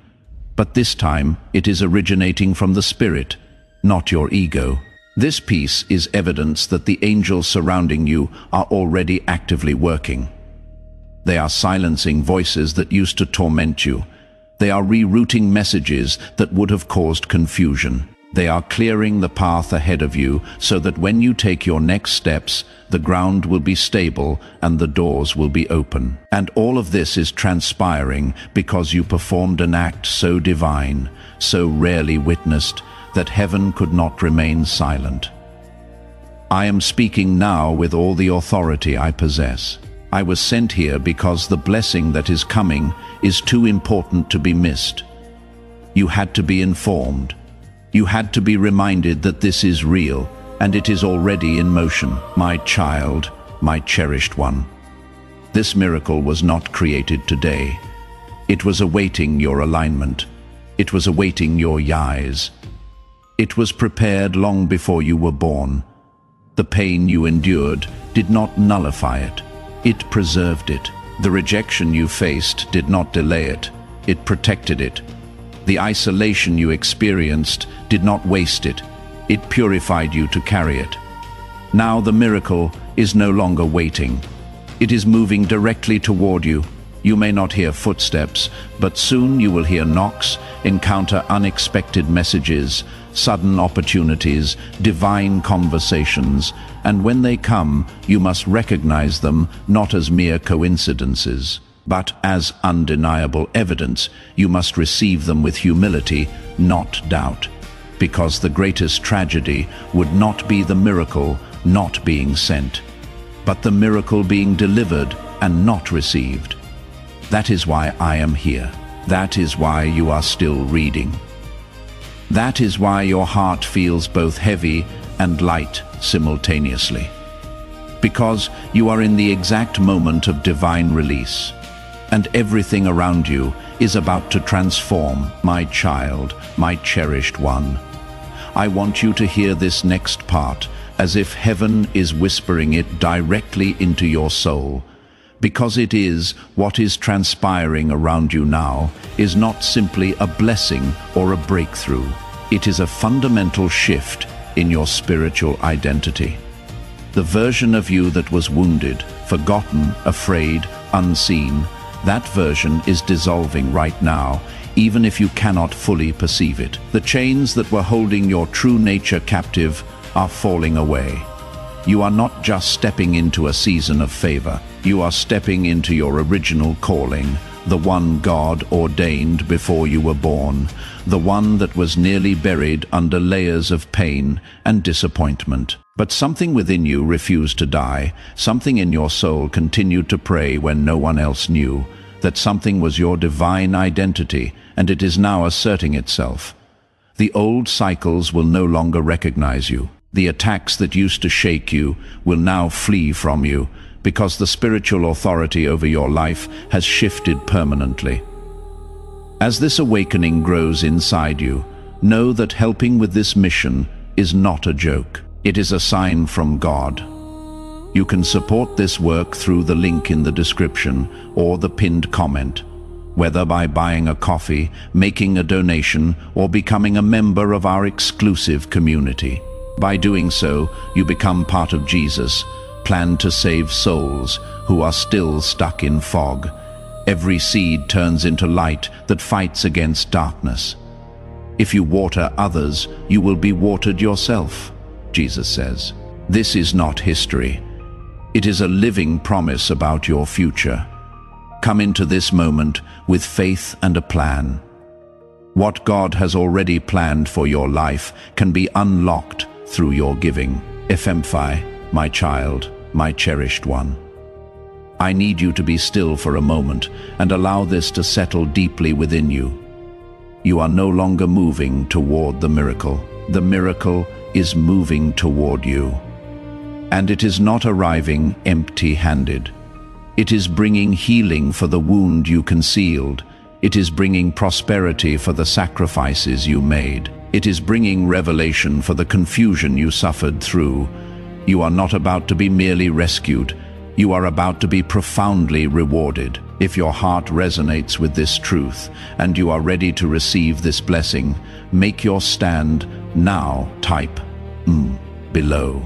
But this time, it is originating from the Spirit, not your ego. This peace is evidence that the angels surrounding you are already actively working. They are silencing voices that used to torment you. They are rerouting messages that would have caused confusion. They are clearing the path ahead of you so that when you take your next steps, the ground will be stable and the doors will be open. And all of this is transpiring because you performed an act so divine, so rarely witnessed, that heaven could not remain silent. I am speaking now with all the authority I possess. I was sent here because the blessing that is coming is too important to be missed. You had to be informed. You had to be reminded that this is real, and it is already in motion. My child, my cherished one. This miracle was not created today. It was awaiting your alignment. It was awaiting your yes. It was prepared long before you were born. The pain you endured did not nullify it. It preserved it. The rejection you faced did not delay it. It protected it. The isolation you experienced did not waste it. It purified you to carry it. Now the miracle is no longer waiting. It is moving directly toward you. You may not hear footsteps, but soon you will hear knocks, encounter unexpected messages, sudden opportunities, divine conversations, and when they come, you must recognize them not as mere coincidences, but as undeniable evidence. You must receive them with humility, not doubt, because the greatest tragedy would not be the miracle not being sent, but the miracle being delivered and not received. That is why I am here. That is why you are still reading. That is why your heart feels both heavy and light simultaneously. Because you are in the exact moment of divine release, and everything around you is about to transform. My child, my cherished one. I want you to hear this next part as if heaven is whispering it directly into your soul. Because it is, what is transpiring around you now is not simply a blessing or a breakthrough. It is a fundamental shift in your spiritual identity. The version of you that was wounded, forgotten, afraid, unseen, that version is dissolving right now, even if you cannot fully perceive it. The chains that were holding your true nature captive are falling away. You are not just stepping into a season of favor. You are stepping into your original calling, the one God ordained before you were born, the one that was nearly buried under layers of pain and disappointment. But something within you refused to die. Something in your soul continued to pray when no one else knew. That something was your divine identity, and it is now asserting itself. The old cycles will no longer recognize you. The attacks that used to shake you will now flee from you, because the spiritual authority over your life has shifted permanently. As this awakening grows inside you, know that helping with this mission is not a joke. It is a sign from God. You can support this work through the link in the description or the pinned comment, whether by buying a coffee, making a donation, or becoming a member of our exclusive community. By doing so, you become part of Jesus' plan to save souls who are still stuck in fog. Every seed turns into light that fights against darkness. If you water others, you will be watered yourself, Jesus says. This is not history. It is a living promise about your future. Come into this moment with faith and a plan. What God has already planned for your life can be unlocked through your giving. Efemphai, my child, my cherished one. I need you to be still for a moment and allow this to settle deeply within you. You are no longer moving toward the miracle. The miracle is moving toward you. And it is not arriving empty-handed. It is bringing healing for the wound you concealed. It is bringing prosperity for the sacrifices you made. It is bringing revelation for the confusion you suffered through. You are not about to be merely rescued. You are about to be profoundly rewarded. If your heart resonates with this truth and you are ready to receive this blessing, make your stand now. Type below,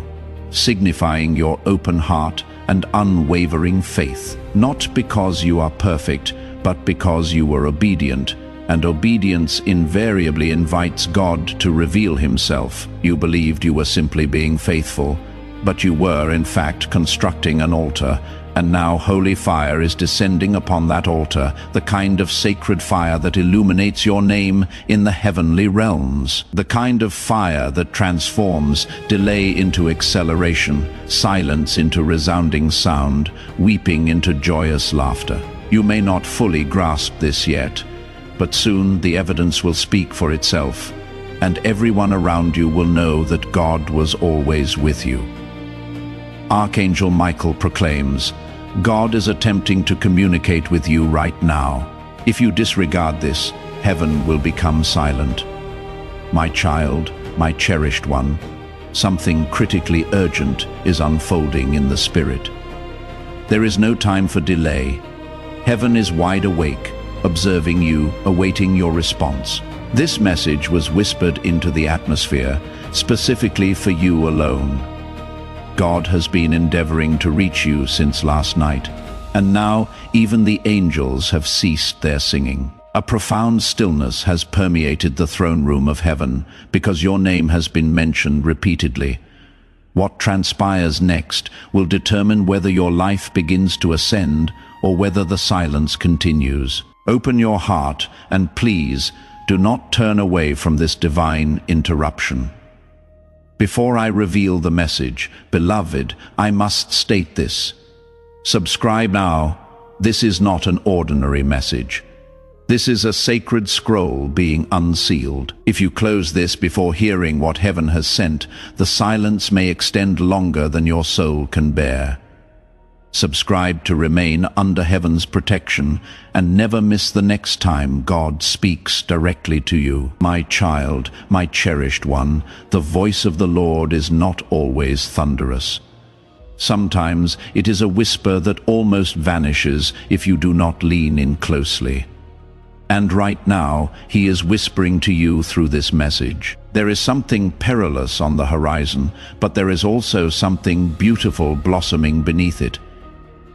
signifying your open heart and unwavering faith. Not because you are perfect, but because you were obedient, and obedience invariably invites God to reveal himself. You believed you were simply being faithful, but you were in fact constructing an altar, and now holy fire is descending upon that altar, the kind of sacred fire that illuminates your name in the heavenly realms, the kind of fire that transforms delay into acceleration, silence into resounding sound, weeping into joyous laughter. You may not fully grasp this yet, but soon the evidence will speak for itself, and everyone around you will know that God was always with you. Archangel Michael proclaims, God is attempting to communicate with you right now. If you disregard this, heaven will become silent. My child, my cherished one, something critically urgent is unfolding in the spirit. There is no time for delay. Heaven is wide awake, observing you, awaiting your response. This message was whispered into the atmosphere, specifically for you alone. God has been endeavoring to reach you since last night, and now even the angels have ceased their singing. A profound stillness has permeated the throne room of heaven because your name has been mentioned repeatedly. What transpires next will determine whether your life begins to ascend or whether the silence continues. Open your heart and please do not turn away from this divine interruption. Before I reveal the message, beloved, I must state this. Subscribe now. This is not an ordinary message. This is a sacred scroll being unsealed. If you close this before hearing what heaven has sent, the silence may extend longer than your soul can bear. Subscribe to remain under heaven's protection and never miss the next time God speaks directly to you. My child, my cherished one, the voice of the Lord is not always thunderous. Sometimes it is a whisper that almost vanishes if you do not lean in closely. And right now, he is whispering to you through this message. There is something perilous on the horizon, but there is also something beautiful blossoming beneath it.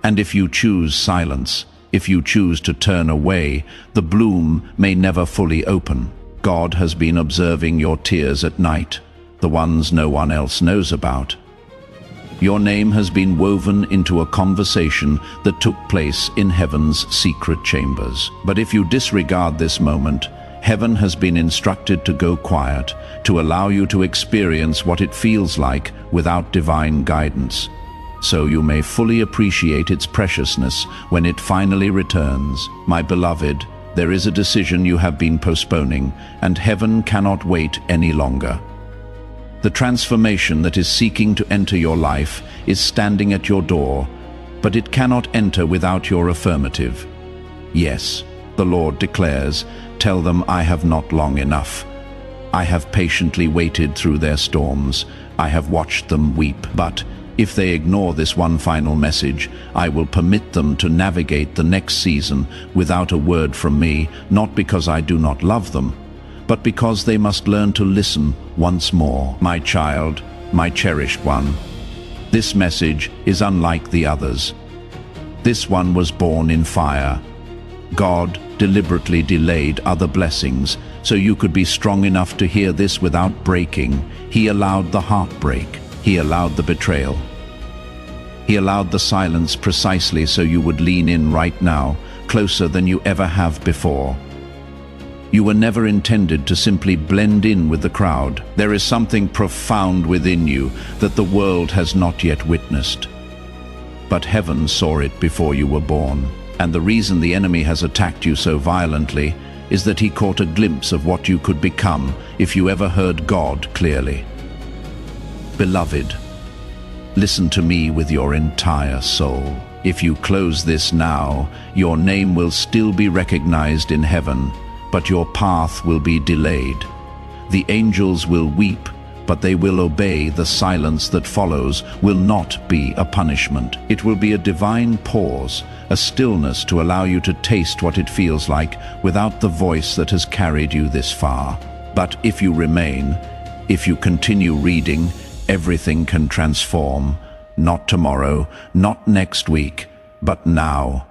And if you choose silence, if you choose to turn away, the bloom may never fully open. God has been observing your tears at night, the ones no one else knows about. Your name has been woven into a conversation that took place in heaven's secret chambers. But if you disregard this moment, heaven has been instructed to go quiet, to allow you to experience what it feels like without divine guidance. So you may fully appreciate its preciousness when it finally returns. My beloved, there is a decision you have been postponing, and heaven cannot wait any longer. The transformation that is seeking to enter your life is standing at your door, but it cannot enter without your affirmative. Yes, the Lord declares, tell them I have not long enough. I have patiently waited through their storms. I have watched them weep, but if they ignore this one final message, I will permit them to navigate the next season without a word from me, not because I do not love them, but because they must learn to listen once more. My child, my cherished one, this message is unlike the others. This one was born in fire. God deliberately delayed other blessings so you could be strong enough to hear this without breaking. He allowed the heartbreak. He allowed the betrayal. He allowed the silence precisely so you would lean in right now, closer than you ever have before. You were never intended to simply blend in with the crowd. There is something profound within you that the world has not yet witnessed. But heaven saw it before you were born. And the reason the enemy has attacked you so violently is that he caught a glimpse of what you could become if you ever heard God clearly. Beloved, listen to me with your entire soul. If you close this now, your name will still be recognized in heaven, but your path will be delayed. The angels will weep, but they will obey. The silence that follows will not be a punishment. It will be a divine pause, a stillness to allow you to taste what it feels like without the voice that has carried you this far. But if you remain, if you continue reading, everything can transform. Not tomorrow, not next week, but now.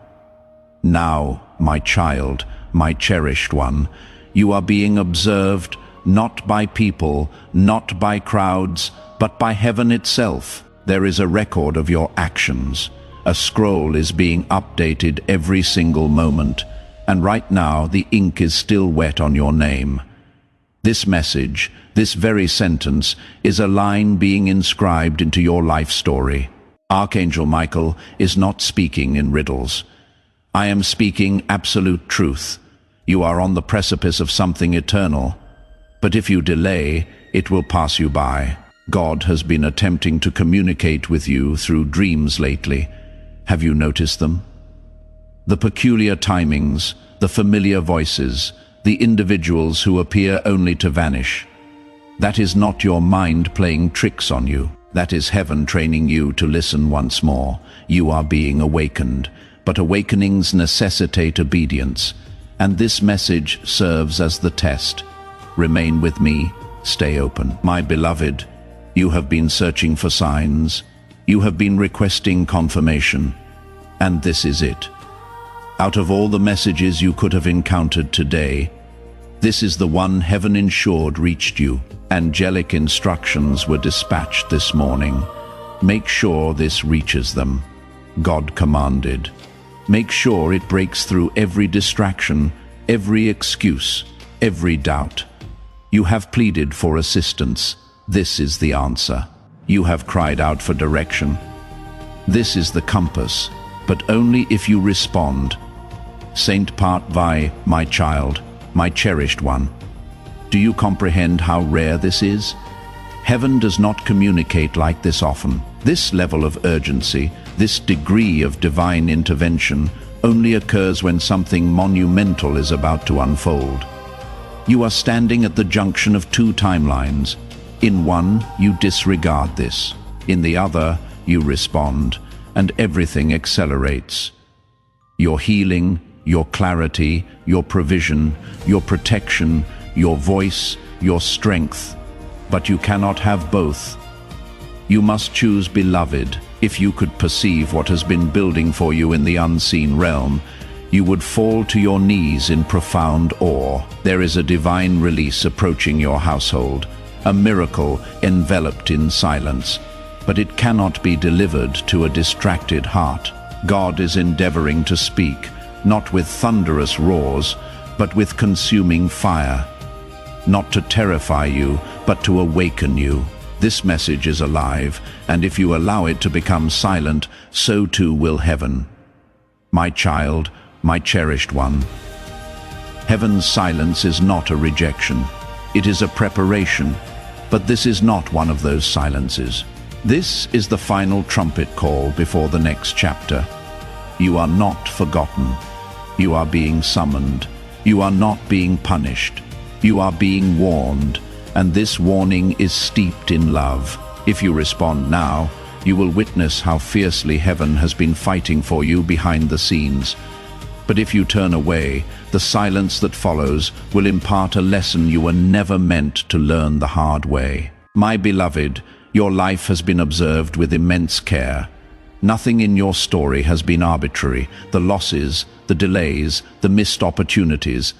Now, my child, my cherished one, you are being observed not by people, not by crowds, but by heaven itself. There is a record of your actions. A scroll is being updated every single moment, and right now the ink is still wet on your name. This message, this very sentence, is a line being inscribed into your life story. Archangel Michael is not speaking in riddles. I am speaking absolute truth. You are on the precipice of something eternal. But if you delay, it will pass you by. God has been attempting to communicate with you through dreams lately. Have you noticed them? The peculiar timings, the familiar voices, the individuals who appear only to vanish. That is not your mind playing tricks on you. That is heaven training you to listen once more. You are being awakened, but awakenings necessitate obedience, and this message serves as the test. Remain with me, stay open. My beloved, you have been searching for signs, you have been requesting confirmation, and this is it. Out of all the messages you could have encountered today, this is the one heaven ensured reached you. Angelic instructions were dispatched this morning. Make sure this reaches them. God commanded. Make sure it breaks through every distraction, every excuse, every doubt. You have pleaded for assistance. This is the answer. You have cried out for direction. This is the compass, but only if you respond. Saint Part Vi, my child, my cherished one. Do you comprehend how rare this is? Heaven does not communicate like this often. This level of urgency, this degree of divine intervention, only occurs when something monumental is about to unfold. You are standing at the junction of two timelines. In one, you disregard this. In the other, you respond, and everything accelerates. Your healing, your clarity, your provision, your protection, your voice, your strength. But you cannot have both. You must choose, beloved. If you could perceive what has been building for you in the unseen realm, you would fall to your knees in profound awe. There is a divine release approaching your household, a miracle enveloped in silence, but it cannot be delivered to a distracted heart. God is endeavoring to speak, not with thunderous roars, but with consuming fire. Not to terrify you, but to awaken you. This message is alive, and if you allow it to become silent, so too will heaven. My child, my cherished one. Heaven's silence is not a rejection. It is a preparation, but this is not one of those silences. This is the final trumpet call before the next chapter. You are not forgotten. You are being summoned. You are not being punished. You are being warned, and this warning is steeped in love. If you respond now, you will witness how fiercely heaven has been fighting for you behind the scenes. But if you turn away, the silence that follows will impart a lesson you were never meant to learn the hard way. My beloved, your life has been observed with immense care. Nothing in your story has been arbitrary. The losses, the delays, the missed opportunities,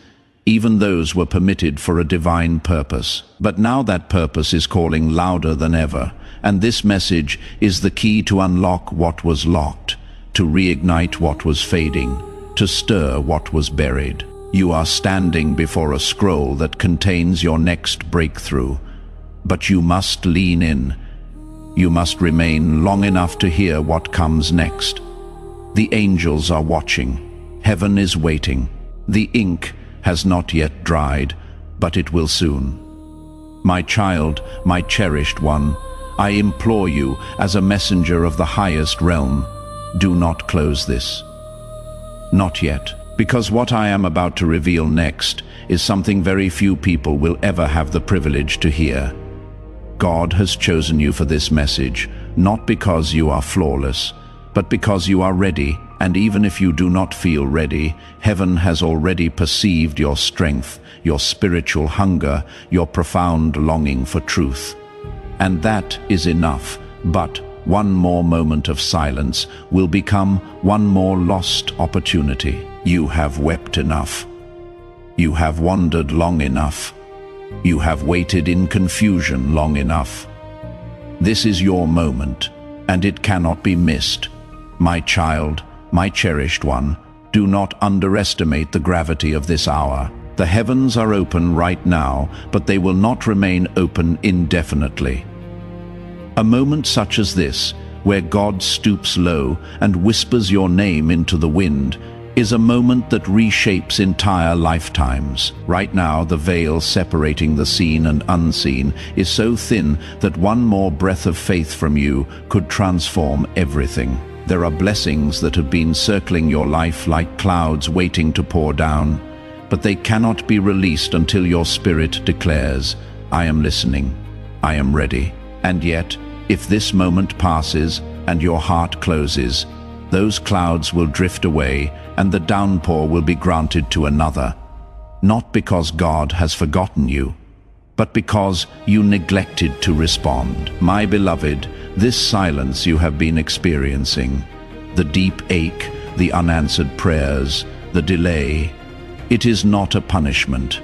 even those were permitted for a divine purpose. But now that purpose is calling louder than ever, and this message is the key to unlock what was locked, to reignite what was fading, to stir what was buried. You are standing before a scroll that contains your next breakthrough, but you must lean in. You must remain long enough to hear what comes next. The angels are watching. Heaven is waiting. The ink has not yet dried, but it will soon. My child, my cherished one, I implore you as a messenger of the highest realm, Do not close this. Not yet, because what I am about to reveal next is something very few people will ever have the privilege to hear. God has chosen you for this message, not because you are flawless, but because you are ready, and even if you do not feel ready, heaven has already perceived your strength, your spiritual hunger, your profound longing for truth. And that is enough, but one more moment of silence will become one more lost opportunity. You have wept enough. You have wandered long enough. You have waited in confusion long enough. This is your moment, and it cannot be missed. My child, my cherished one, do not underestimate the gravity of this hour. The heavens are open right now, but they will not remain open indefinitely. A moment such as this, where God stoops low and whispers your name into the wind, is a moment that reshapes entire lifetimes. Right now, the veil separating the seen and unseen is so thin that one more breath of faith from you could transform everything. There are blessings that have been circling your life like clouds waiting to pour down, but they cannot be released until your spirit declares, "I am listening, I am ready." And yet, if this moment passes and your heart closes, those clouds will drift away and the downpour will be granted to another. Not because God has forgotten you, but because you neglected to respond. My beloved, this silence you have been experiencing, the deep ache, the unanswered prayers, the delay, it is not a punishment.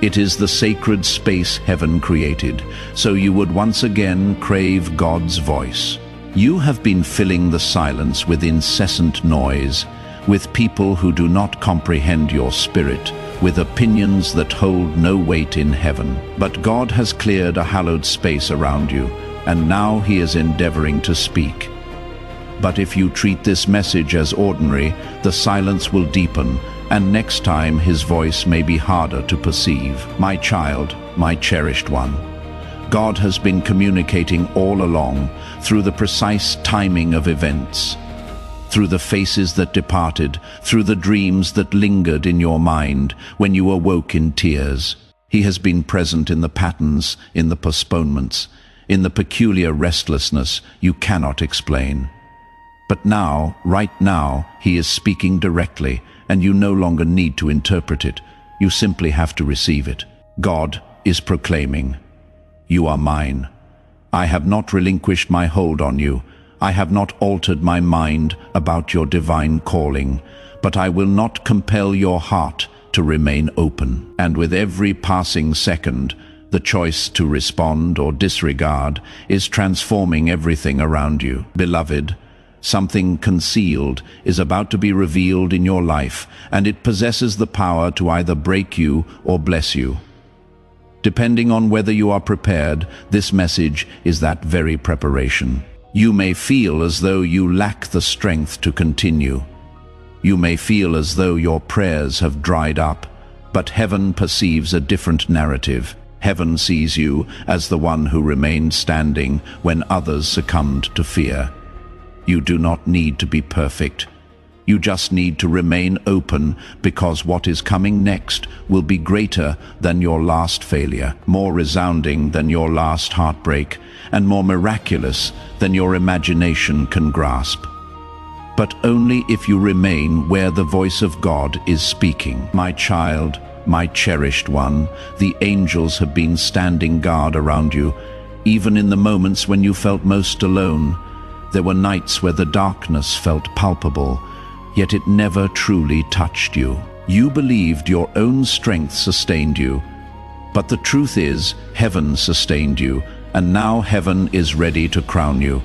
It is the sacred space heaven created, so you would once again crave God's voice. You have been filling the silence with incessant noise, with people who do not comprehend your spirit, with opinions that hold no weight in heaven. But God has cleared a hallowed space around you, and now He is endeavoring to speak. But if you treat this message as ordinary, the silence will deepen, and next time His voice may be harder to perceive. My child, my cherished one, God has been communicating all along through the precise timing of events, through the faces that departed, through the dreams that lingered in your mind when you awoke in tears. He has been present in the patterns, in the postponements, in the peculiar restlessness you cannot explain. But now, right now, He is speaking directly, and you no longer need to interpret it. You simply have to receive it. God is proclaiming, "You are mine. I have not relinquished my hold on you. I have not altered my mind about your divine calling, but I will not compel your heart to remain open." And with every passing second, the choice to respond or disregard is transforming everything around you. Beloved, something concealed is about to be revealed in your life, and it possesses the power to either break you or bless you. Depending on whether you are prepared, this message is that very preparation. You may feel as though you lack the strength to continue. You may feel as though your prayers have dried up, but heaven perceives a different narrative. Heaven sees you as the one who remained standing when others succumbed to fear. You do not need to be perfect. You just need to remain open, because what is coming next will be greater than your last failure, more resounding than your last heartbreak, and more miraculous than your imagination can grasp. But only if you remain where the voice of God is speaking. My child, my cherished one, the angels have been standing guard around you, even in the moments when you felt most alone. There were nights where the darkness felt palpable, yet it never truly touched you. You believed your own strength sustained you, but the truth is, heaven sustained you, and now heaven is ready to crown you.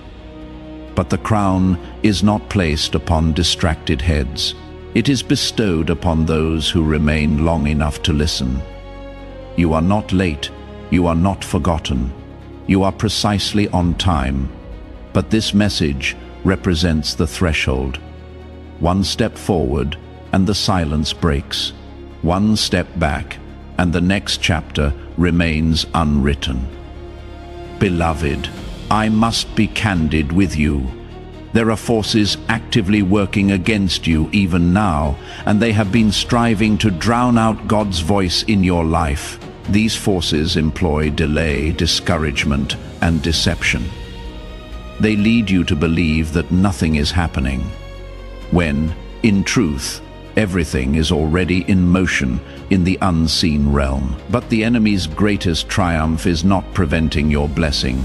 But the crown is not placed upon distracted heads. It is bestowed upon those who remain long enough to listen. You are not late, you are not forgotten. You are precisely on time. But this message represents the threshold. One step forward, and the silence breaks. One step back, and the next chapter remains unwritten. Beloved, I must be candid with you. There are forces actively working against you even now, and they have been striving to drown out God's voice in your life. These forces employ delay, discouragement, and deception. They lead you to believe that nothing is happening, when, in truth, everything is already in motion in the unseen realm. But the enemy's greatest triumph is not preventing your blessing.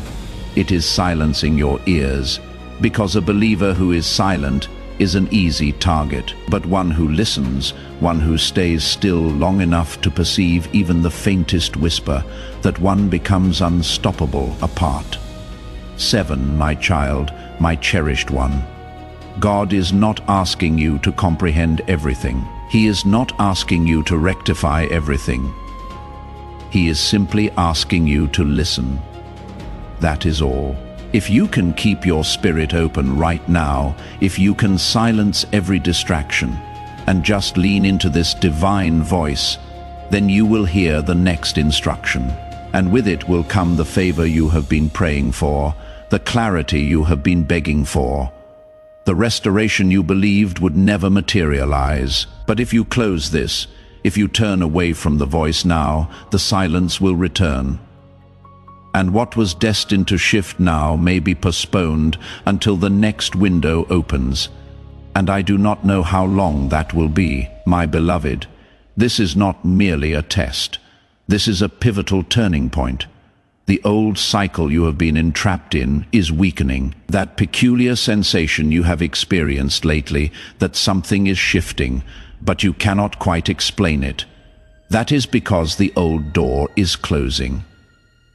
It is silencing your ears, because a believer who is silent is an easy target. But one who listens, one who stays still long enough to perceive even the faintest whisper, that one becomes unstoppable apart. 7, my child, my cherished one. God is not asking you to comprehend everything. He is not asking you to rectify everything. He is simply asking you to listen. That is all. If you can keep your spirit open right now, if you can silence every distraction and just lean into this divine voice, then you will hear the next instruction. And with it will come the favor you have been praying for, the clarity you have been begging for, the restoration you believed would never materialize. But if you close this, if you turn away from the voice now, the silence will return. And what was destined to shift now may be postponed until the next window opens. And I do not know how long that will be, my beloved. This is not merely a test. This is a pivotal turning point. The old cycle you have been entrapped in is weakening. That peculiar sensation you have experienced lately, that something is shifting, but you cannot quite explain it. That is because the old door is closing.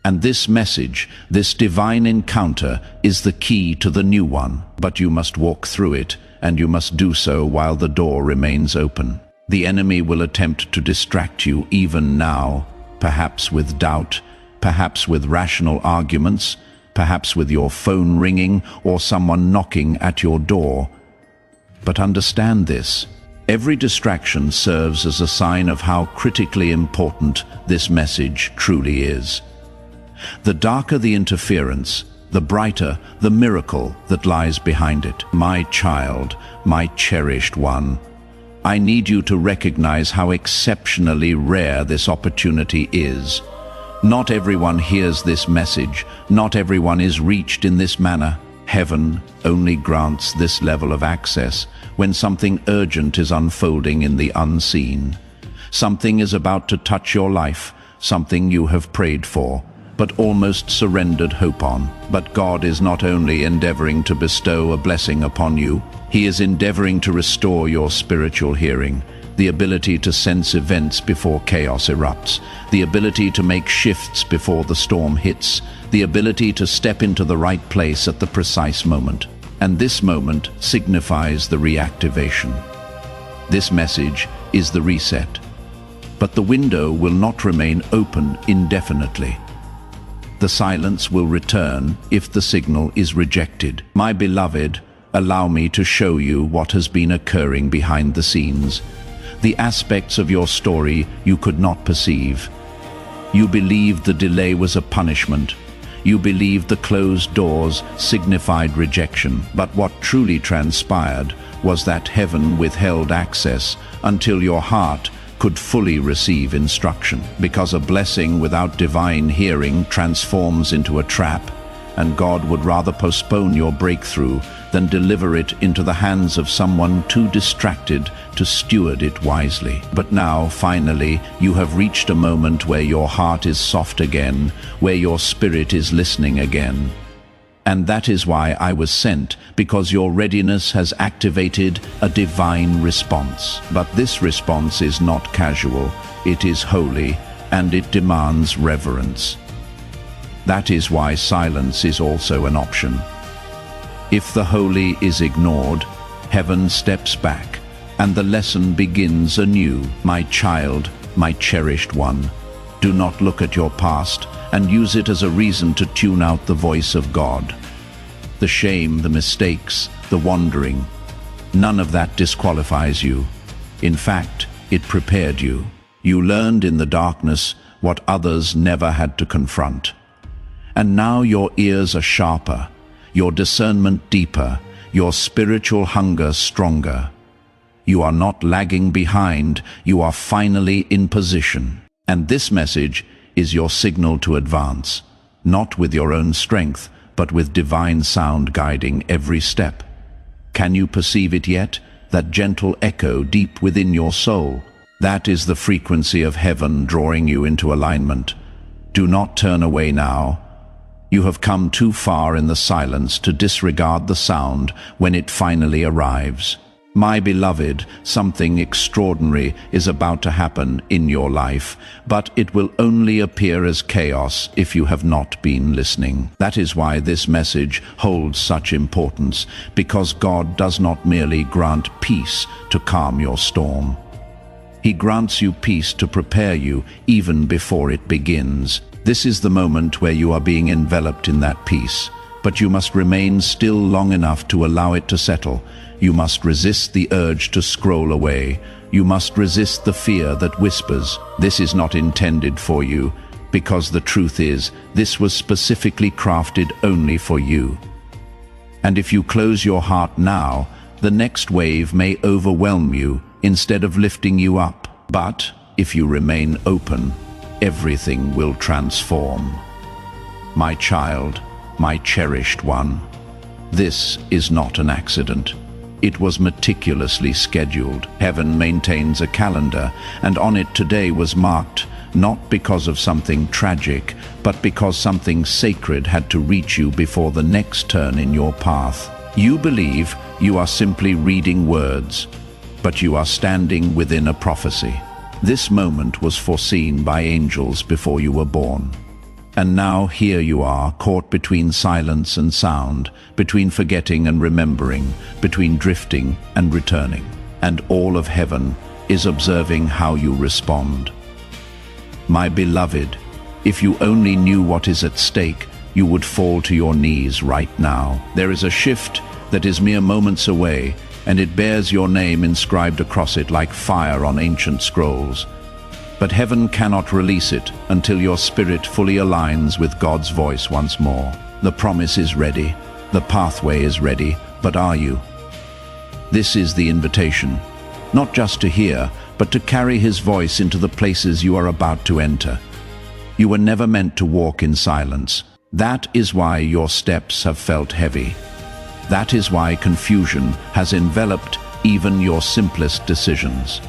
And this message, this divine encounter, is the key to the new one. But you must walk through it, and you must do so while the door remains open. The enemy will attempt to distract you even now, perhaps with doubt, perhaps with rational arguments, perhaps with your phone ringing or someone knocking at your door. But understand this: every distraction serves as a sign of how critically important this message truly is. The darker the interference, the brighter the miracle that lies behind it. My child, my cherished one, I need you to recognize how exceptionally rare this opportunity is. Not everyone hears this message. Not everyone is reached in this manner. Heaven only grants this level of access when something urgent is unfolding in the unseen. Something is about to touch your life, something you have prayed for, but almost surrendered hope on. But God is not only endeavoring to bestow a blessing upon you, He is endeavoring to restore your spiritual hearing, the ability to sense events before chaos erupts, the ability to make shifts before the storm hits, the ability to step into the right place at the precise moment. And this moment signifies the reactivation. This message is the reset. But the window will not remain open indefinitely. The silence will return if the signal is rejected. My beloved, allow me to show you what has been occurring behind the scenes, the aspects of your story you could not perceive. You believed the delay was a punishment. You believed the closed doors signified rejection. But what truly transpired was that heaven withheld access until your heart could fully receive instruction. Because a blessing without divine hearing transforms into a trap, and God would rather postpone your breakthrough than deliver it into the hands of someone too distracted to steward it wisely. But now, finally, you have reached a moment where your heart is soft again, where your spirit is listening again. And that is why I was sent, because your readiness has activated a divine response. But this response is not casual, it is holy, and it demands reverence. That is why silence is also an option. If the holy is ignored, heaven steps back, and the lesson begins anew. My child, my cherished one, do not look at your past and use it as a reason to tune out the voice of God. The shame, the mistakes, the wandering, none of that disqualifies you. In fact, it prepared you. You learned in the darkness what others never had to confront. And now your ears are sharper, your discernment deeper, your spiritual hunger stronger. You are not lagging behind, you are finally in position. And this message is your signal to advance, not with your own strength, but with divine sound guiding every step. Can you perceive it yet? That gentle echo deep within your soul? That is the frequency of heaven drawing you into alignment. Do not turn away now. You have come too far in the silence to disregard the sound when it finally arrives. My beloved, something extraordinary is about to happen in your life, but it will only appear as chaos if you have not been listening. That is why this message holds such importance, because God does not merely grant peace to calm your storm. He grants you peace to prepare you even before it begins. This is the moment where you are being enveloped in that peace, but you must remain still long enough to allow it to settle. You must resist the urge to scroll away. You must resist the fear that whispers, "This is not intended for you," because the truth is, this was specifically crafted only for you. And if you close your heart now, the next wave may overwhelm you instead of lifting you up. But if you remain open, everything will transform. My child, my cherished one, this is not an accident. It was meticulously scheduled. Heaven maintains a calendar, and on it today was marked, not because of something tragic, but because something sacred had to reach you before the next turn in your path. You believe you are simply reading words, but you are standing within a prophecy. This moment was foreseen by angels before you were born. And now here you are, caught between silence and sound, between forgetting and remembering, between drifting and returning. And all of heaven is observing how you respond. My beloved, if you only knew what is at stake, you would fall to your knees right now. There is a shift that is mere moments away, and it bears your name inscribed across it like fire on ancient scrolls. But heaven cannot release it until your spirit fully aligns with God's voice once more. The promise is ready, the pathway is ready, but are you? This is the invitation, not just to hear, but to carry His voice into the places you are about to enter. You were never meant to walk in silence. That is why your steps have felt heavy. That is why confusion has enveloped even your simplest decisions.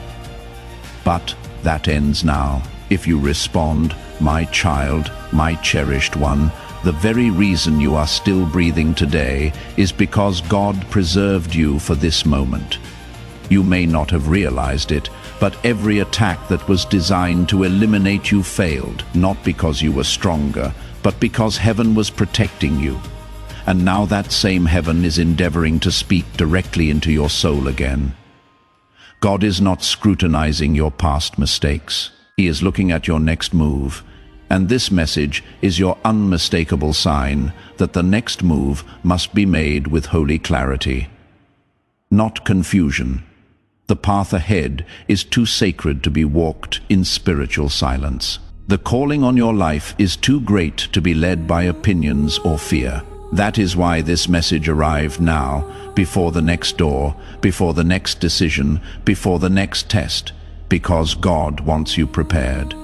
But that ends now. If you respond, my child, my cherished one, the very reason you are still breathing today is because God preserved you for this moment. You may not have realized it, but every attack that was designed to eliminate you failed, not because you were stronger, but because heaven was protecting you. And now that same heaven is endeavoring to speak directly into your soul again. God is not scrutinizing your past mistakes. He is looking at your next move. And this message is your unmistakable sign that the next move must be made with holy clarity, not confusion. The path ahead is too sacred to be walked in spiritual silence. The calling on your life is too great to be led by opinions or fear. That is why this message arrived now, before the next door, before the next decision, before the next test, because God wants you prepared,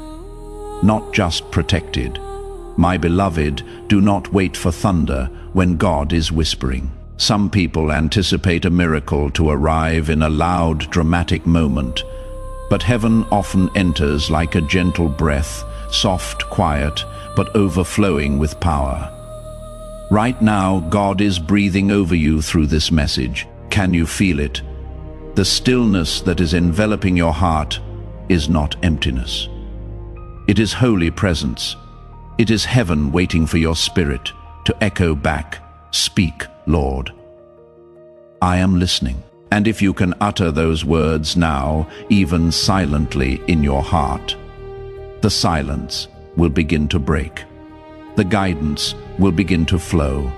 not just protected. My beloved, do not wait for thunder when God is whispering. Some people anticipate a miracle to arrive in a loud, dramatic moment, but heaven often enters like a gentle breath, soft, quiet, but overflowing with power. Right now, God is breathing over you through this message. Can you feel it? The stillness that is enveloping your heart is not emptiness. It is holy presence. It is heaven waiting for your spirit to echo back, "Speak, Lord. I am listening." And if you can utter those words now, even silently in your heart, the silence will begin to break. The guidance will begin to flow.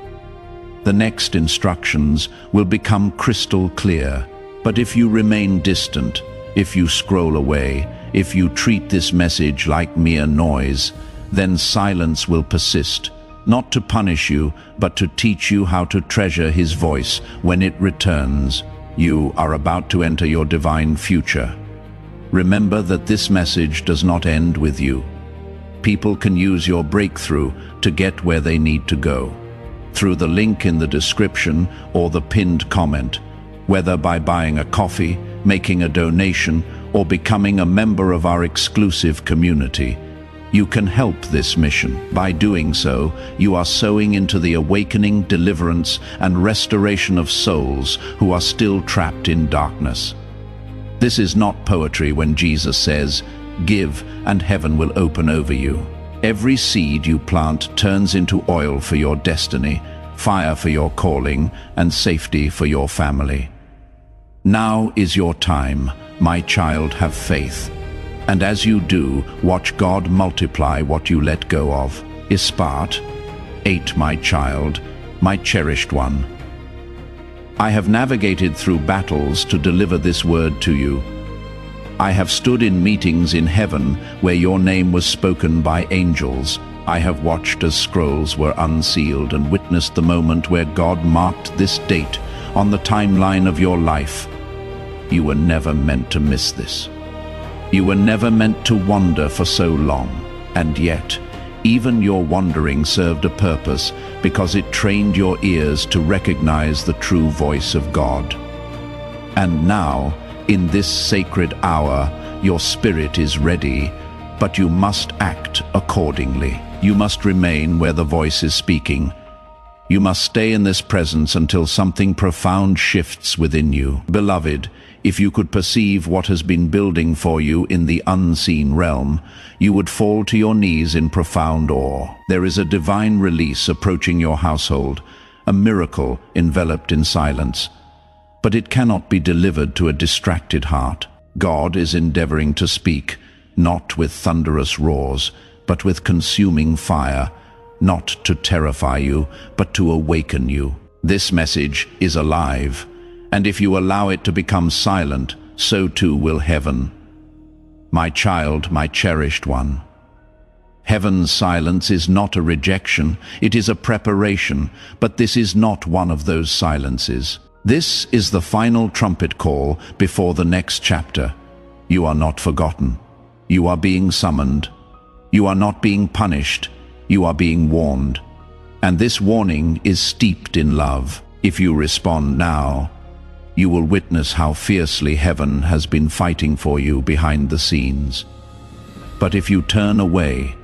The next instructions will become crystal clear. But if you remain distant, if you scroll away, if you treat this message like mere noise, then silence will persist, not to punish you, but to teach you how to treasure his voice when it returns. You are about to enter your divine future. Remember that this message does not end with you. People can use your breakthrough to get where they need to go, through the link in the description or the pinned comment, whether by buying a coffee, making a donation, or becoming a member of our exclusive community. You can help this mission. By doing so, you are sowing into the awakening, deliverance, and restoration of souls who are still trapped in darkness. This is not poetry when Jesus says, "Give, and heaven will open over you." Every seed you plant turns into oil for your destiny, fire for your calling, and safety for your family. Now is your time, my child. Have faith. And as you do, watch God multiply what you let go of. Ispat 8, my child, my cherished one. I have navigated through battles to deliver this word to you. I have stood in meetings in heaven where your name was spoken by angels. I have watched as scrolls were unsealed and witnessed the moment where God marked this date on the timeline of your life. You were never meant to miss this. You were never meant to wander for so long, and yet, even your wandering served a purpose because it trained your ears to recognize the true voice of God. And now, in this sacred hour, your spirit is ready, but you must act accordingly. You must remain where the voice is speaking. You must stay in this presence until something profound shifts within you. Beloved, if you could perceive what has been building for you in the unseen realm, you would fall to your knees in profound awe. There is a divine release approaching your household, a miracle enveloped in silence. But it cannot be delivered to a distracted heart. God is endeavoring to speak, not with thunderous roars, but with consuming fire, not to terrify you, but to awaken you. This message is alive, and if you allow it to become silent, so too will heaven. My child, my cherished one. Heaven's silence is not a rejection, it is a preparation, but this is not one of those silences. This is the final trumpet call before the next chapter. You are not forgotten. You are being summoned. You are not being punished. You are being warned. And this warning is steeped in love. If you respond now, you will witness how fiercely heaven has been fighting for you behind the scenes. But if you turn away,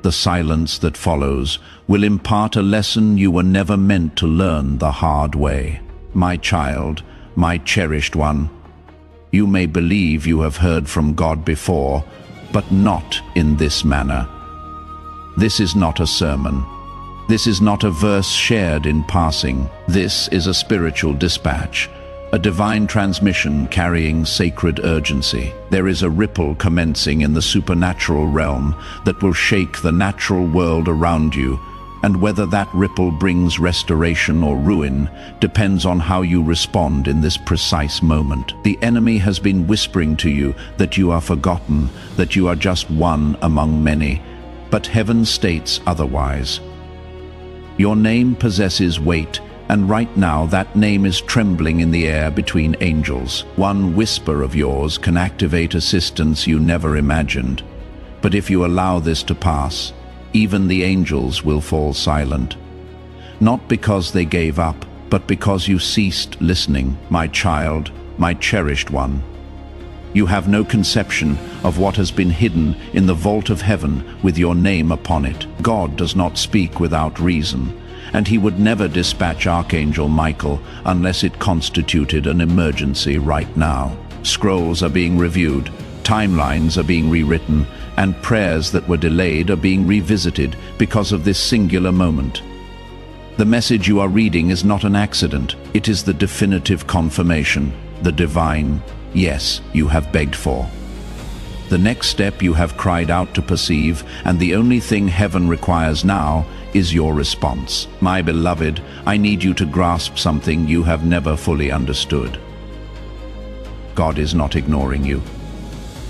the silence that follows will impart a lesson you were never meant to learn the hard way. My child, my cherished one, you may believe you have heard from God before, but not in this manner. This is not a sermon. This is not a verse shared in passing. This is a spiritual dispatch, a divine transmission carrying sacred urgency. There is a ripple commencing in the supernatural realm that will shake the natural world around you, and whether that ripple brings restoration or ruin depends on how you respond in this precise moment. The enemy has been whispering to you that you are forgotten, that you are just one among many, but heaven states otherwise. Your name possesses weight, and right now that name is trembling in the air between angels. One whisper of yours can activate assistance you never imagined. But if you allow this to pass, even the angels will fall silent. Not because they gave up, but because you ceased listening, my child, my cherished one. You have no conception of what has been hidden in the vault of heaven with your name upon it. God does not speak without reason, and he would never dispatch Archangel Michael unless it constituted an emergency right now. Scrolls are being reviewed, timelines are being rewritten, and prayers that were delayed are being revisited because of this singular moment. The message you are reading is not an accident. It is the definitive confirmation, the divine yes you have begged for. The next step you have cried out to perceive, and the only thing heaven requires now is your response. My beloved, I need you to grasp something you have never fully understood. God is not ignoring you.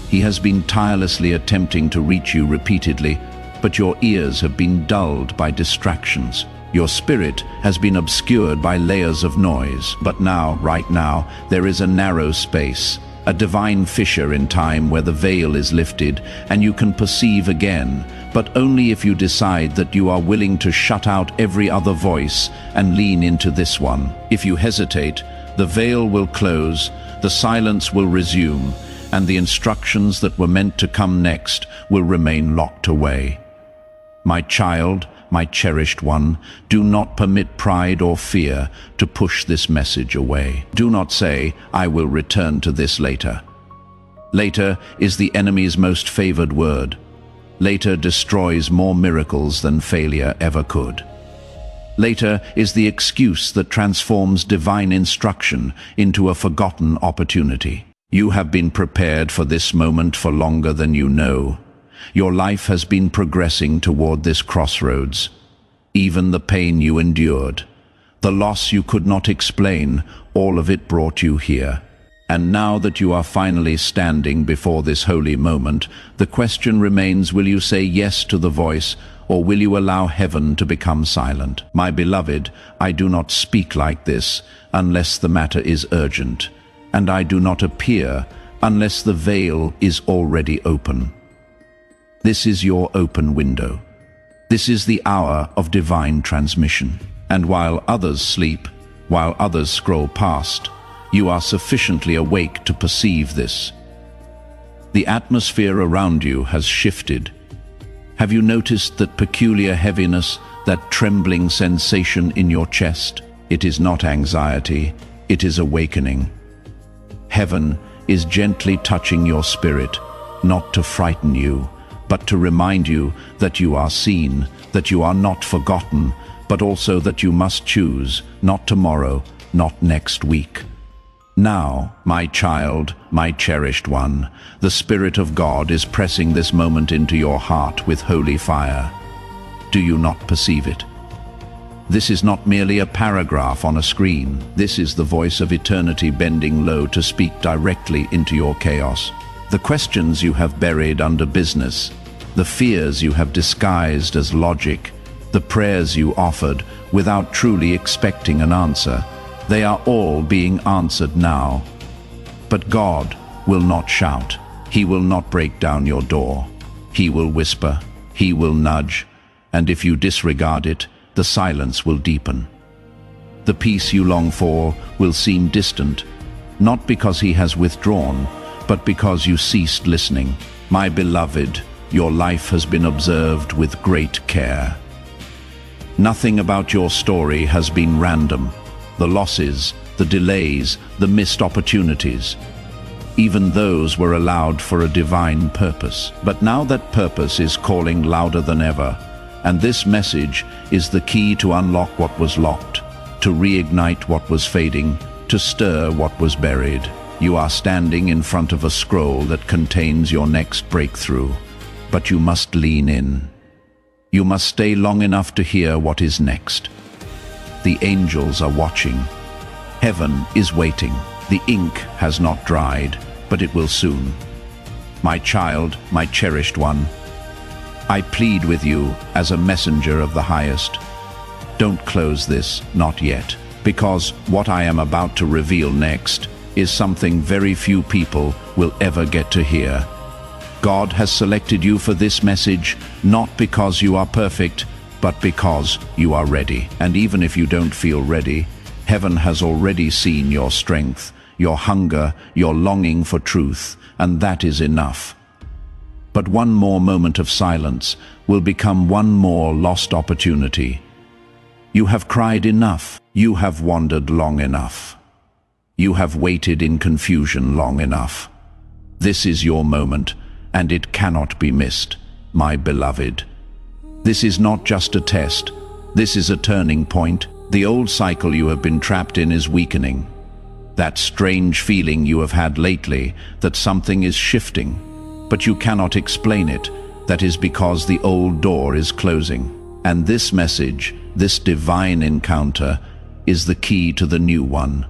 He has been tirelessly attempting to reach you repeatedly, but your ears have been dulled by distractions. Your spirit has been obscured by layers of noise. But now, right now, there is a narrow space, a divine fissure in time where the veil is lifted and you can perceive again, but only if you decide that you are willing to shut out every other voice and lean into this one. If you hesitate, the veil will close, the silence will resume, and the instructions that were meant to come next will remain locked away. My child, my cherished one, do not permit pride or fear to push this message away. Do not say, "I will return to this later." Later is the enemy's most favored word. Later destroys more miracles than failure ever could. Later is the excuse that transforms divine instruction into a forgotten opportunity. You have been prepared for this moment for longer than you know. Your life has been progressing toward this crossroads. Even the pain you endured, the loss you could not explain, all of it brought you here. And now that you are finally standing before this holy moment, the question remains, will you say yes to the voice, or will you allow heaven to become silent? My beloved, I do not speak like this unless the matter is urgent, and I do not appear unless the veil is already open. This is your open window. This is the hour of divine transmission. And while others sleep, while others scroll past, you are sufficiently awake to perceive this. The atmosphere around you has shifted. Have you noticed that peculiar heaviness, that trembling sensation in your chest? It is not anxiety, it is awakening. Heaven is gently touching your spirit, not to frighten you, but to remind you that you are seen, that you are not forgotten, but also that you must choose, not tomorrow, not next week. Now, my child, my cherished one, the Spirit of God is pressing this moment into your heart with holy fire. Do you not perceive it? This is not merely a paragraph on a screen. This is the voice of eternity bending low to speak directly into your chaos. The questions you have buried under business, the fears you have disguised as logic, the prayers you offered without truly expecting an answer, they are all being answered now. But God will not shout. He will not break down your door. He will whisper. He will nudge. And if you disregard it, the silence will deepen. The peace you long for will seem distant, not because He has withdrawn, but because you ceased listening. My beloved, your life has been observed with great care. Nothing about your story has been random. The losses, the delays, the missed opportunities, even those were allowed for a divine purpose. But now that purpose is calling louder than ever, and this message is the key to unlock what was locked, to reignite what was fading, to stir what was buried. You are standing in front of a scroll that contains your next breakthrough, but you must lean in. You must stay long enough to hear what is next. The angels are watching. Heaven is waiting. The ink has not dried, but it will soon. My child, my cherished one, I plead with you as a messenger of the highest. Don't close this, not yet, because what I am about to reveal next is something very few people will ever get to hear. God has selected you for this message, not because you are perfect, but because you are ready. And even if you don't feel ready, heaven has already seen your strength, your hunger, your longing for truth, and that is enough. But one more moment of silence will become one more lost opportunity. You have cried enough. You have wandered long enough. You have waited in confusion long enough. This is your moment, and it cannot be missed, my beloved. This is not just a test. This is a turning point. The old cycle you have been trapped in is weakening. That strange feeling you have had lately, that something is shifting, but you cannot explain it, that is because the old door is closing. And this message, this divine encounter, is the key to the new one.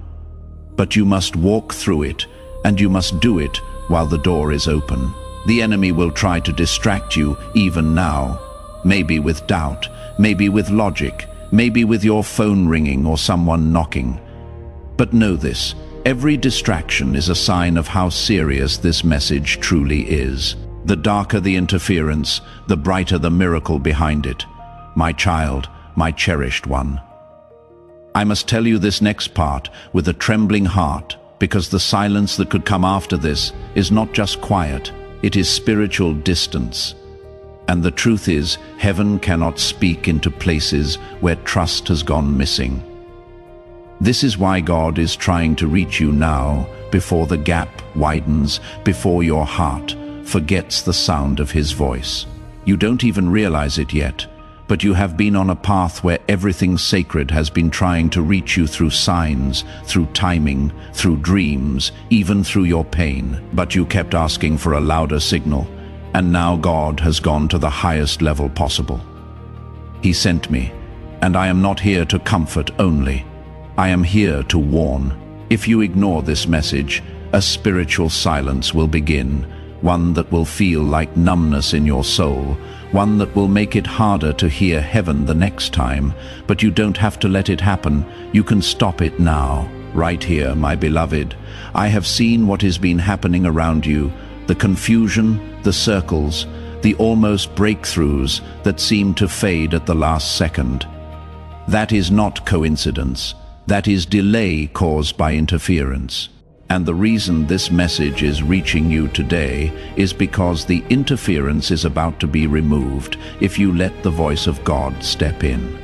But you must walk through it, and you must do it while the door is open. The enemy will try to distract you even now, Maybe with doubt, maybe with logic, maybe with your phone ringing or someone knocking. But know this, every distraction is a sign of how serious this message truly is. The darker the interference, the brighter the miracle behind it. My child, my cherished one. I must tell you this next part with a trembling heart, because the silence that could come after this is not just quiet, it is spiritual distance. And the truth is, heaven cannot speak into places where trust has gone missing. This is why God is trying to reach you now, before the gap widens, before your heart forgets the sound of His voice. You don't even realize it yet, but you have been on a path where everything sacred has been trying to reach you through signs, through timing, through dreams, even through your pain. But you kept asking for a louder signal, and now God has gone to the highest level possible. He sent me, and I am not here to comfort only. I am here to warn. If you ignore this message, a spiritual silence will begin, one that will feel like numbness in your soul, one that will make it harder to hear heaven the next time. But you don't have to let it happen. You can stop it now, right here, my beloved. I have seen what has been happening around you, the confusion, the circles, the almost breakthroughs that seem to fade at the last second. That is not coincidence. That is delay caused by interference. And the reason this message is reaching you today is because the interference is about to be removed if you let the voice of God step in.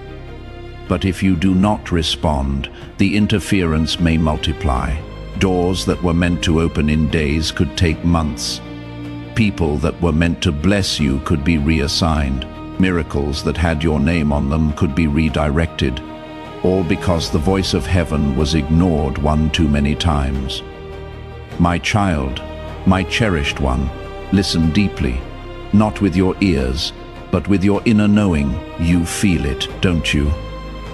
But if you do not respond, the interference may multiply. Doors that were meant to open in days could take months. People that were meant to bless you could be reassigned. Miracles that had your name on them could be redirected. All because the voice of heaven was ignored one too many times. My child, my cherished one, listen deeply, not with your ears, but with your inner knowing. You feel it, don't you?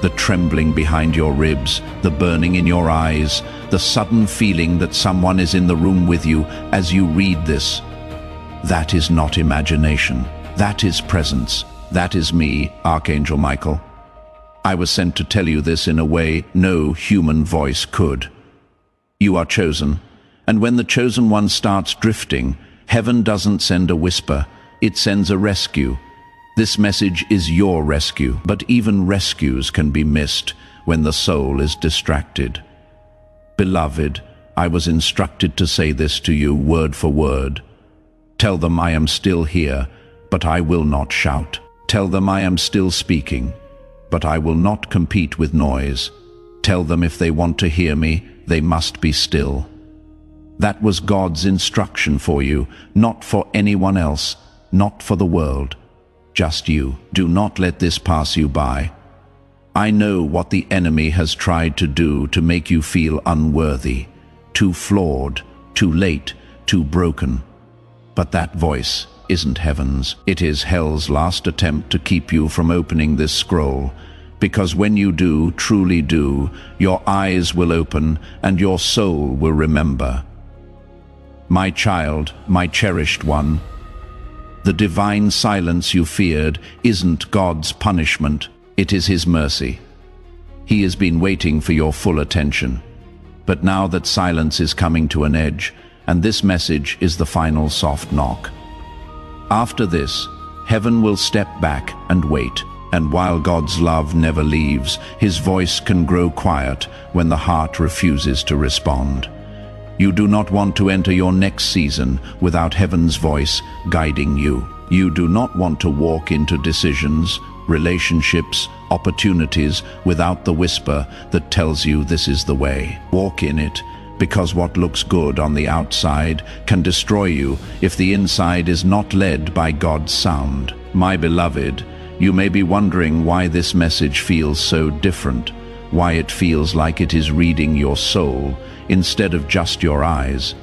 The trembling behind your ribs, the burning in your eyes, the sudden feeling that someone is in the room with you as you read this. That is not imagination. That is presence. That is me, Archangel Michael. I was sent to tell you this in a way no human voice could. You are chosen. And when the chosen one starts drifting, heaven doesn't send a whisper, it sends a rescue. This message is your rescue, but even rescues can be missed when the soul is distracted. Beloved, I was instructed to say this to you word for word. Tell them I am still here, but I will not shout. Tell them I am still speaking, but I will not compete with noise. Tell them if they want to hear me, they must be still. That was God's instruction for you, not for anyone else, not for the world. Just you. Do not let this pass you by. I know what the enemy has tried to do to make you feel unworthy, too flawed, too late, too broken. But that voice isn't heaven's. It is hell's last attempt to keep you from opening this scroll. Because when you do, truly do, your eyes will open and your soul will remember. My child, my cherished one, the divine silence you feared isn't God's punishment, it is His mercy. He has been waiting for your full attention. But now that silence is coming to an edge, and this message is the final soft knock. After this, heaven will step back and wait, and while God's love never leaves, His voice can grow quiet when the heart refuses to respond. You do not want to enter your next season without heaven's voice guiding you. You do not want to walk into decisions, relationships, opportunities without the whisper that tells you this is the way. Walk in it, because what looks good on the outside can destroy you if the inside is not led by God's sound. My beloved, you may be wondering why this message feels so different, why it feels like it is reading your soul instead of just your eyes.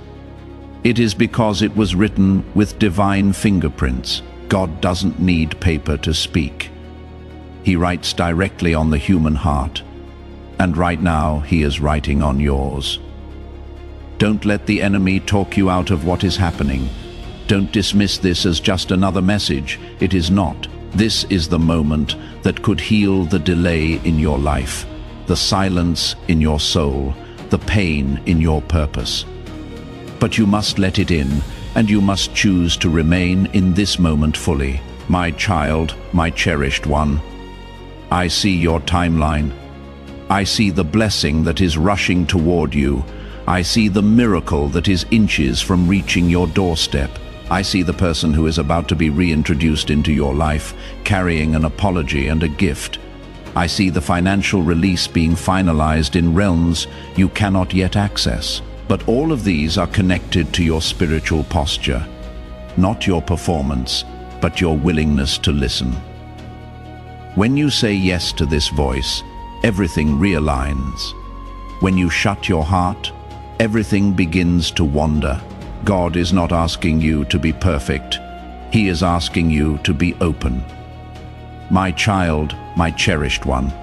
It is because it was written with divine fingerprints. God doesn't need paper to speak. He writes directly on the human heart, and right now He is writing on yours. Don't let the enemy talk you out of what is happening. Don't dismiss this as just another message. It is not. This is the moment that could heal the delay in your life, the silence in your soul, the pain in your purpose. But you must let it in, and you must choose to remain in this moment fully. My child, my cherished one, I see your timeline. I see the blessing that is rushing toward you. I see the miracle that is inches from reaching your doorstep. I see the person who is about to be reintroduced into your life, carrying an apology and a gift. I see the financial release being finalized in realms you cannot yet access. But all of these are connected to your spiritual posture, not your performance, but your willingness to listen. When you say yes to this voice, everything realigns. When you shut your heart, everything begins to wander. God is not asking you to be perfect. He is asking you to be open. My child, my cherished one,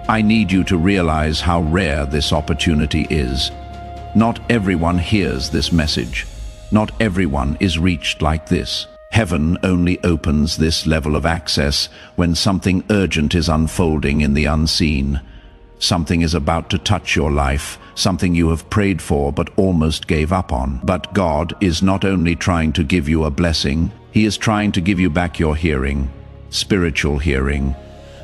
I need you to realize how rare this opportunity is. Not everyone hears this message. Not everyone is reached like this. Heaven only opens this level of access when something urgent is unfolding in the unseen. Something is about to touch your life, something you have prayed for but almost gave up on. But God is not only trying to give you a blessing, He is trying to give you back your hearing, spiritual hearing,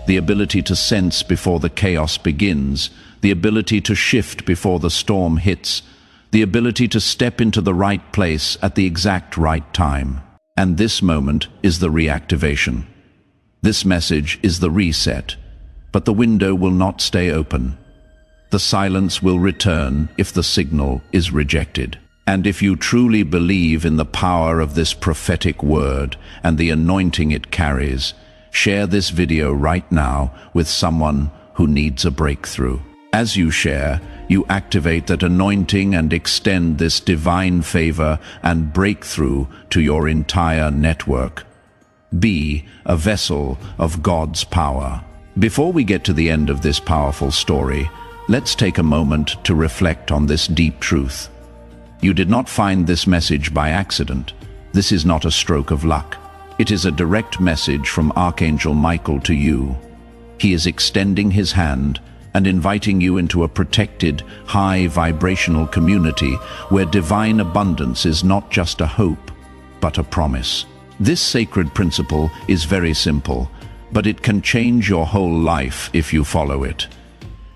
the ability to sense before the chaos begins, the ability to shift before the storm hits, the ability to step into the right place at the exact right time. And this moment is the reactivation. This message is the reset, but the window will not stay open. The silence will return if the signal is rejected. And if you truly believe in the power of this prophetic word and the anointing it carries, share this video right now with someone who needs a breakthrough. As you share, you activate that anointing and extend this divine favor and breakthrough to your entire network. Be a vessel of God's power. Before we get to the end of this powerful story, let's take a moment to reflect on this deep truth. You did not find this message by accident. This is not a stroke of luck. It is a direct message from Archangel Michael to you. He is extending his hand and inviting you into a protected, high vibrational community where divine abundance is not just a hope, but a promise. This sacred principle is very simple, but it can change your whole life if you follow it.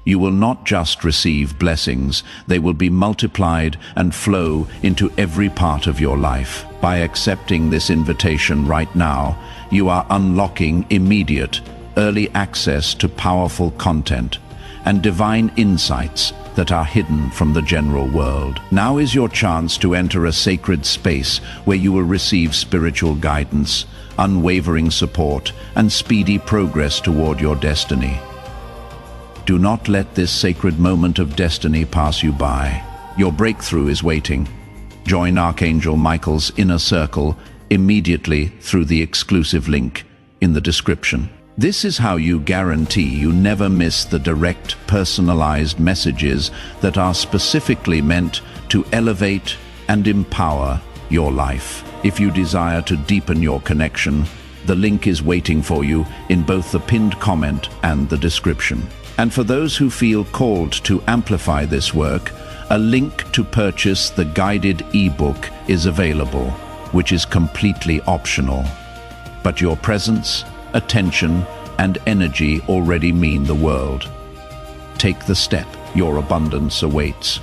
You will not just receive blessings, they will be multiplied and flow into every part of your life. By accepting this invitation right now, you are unlocking immediate, early access to powerful content and divine insights that are hidden from the general world. Now is your chance to enter a sacred space where you will receive spiritual guidance, unwavering support, and speedy progress toward your destiny. Do not let this sacred moment of destiny pass you by. Your breakthrough is waiting. Join Archangel Michael's inner circle immediately through the exclusive link in the description. This is how you guarantee you never miss the direct, personalized messages that are specifically meant to elevate and empower your life. If you desire to deepen your connection, the link is waiting for you in both the pinned comment and the description. And for those who feel called to amplify this work, a link to purchase the guided ebook is available, which is completely optional. But your presence, attention, and energy already mean the world. Take the step. Your abundance awaits.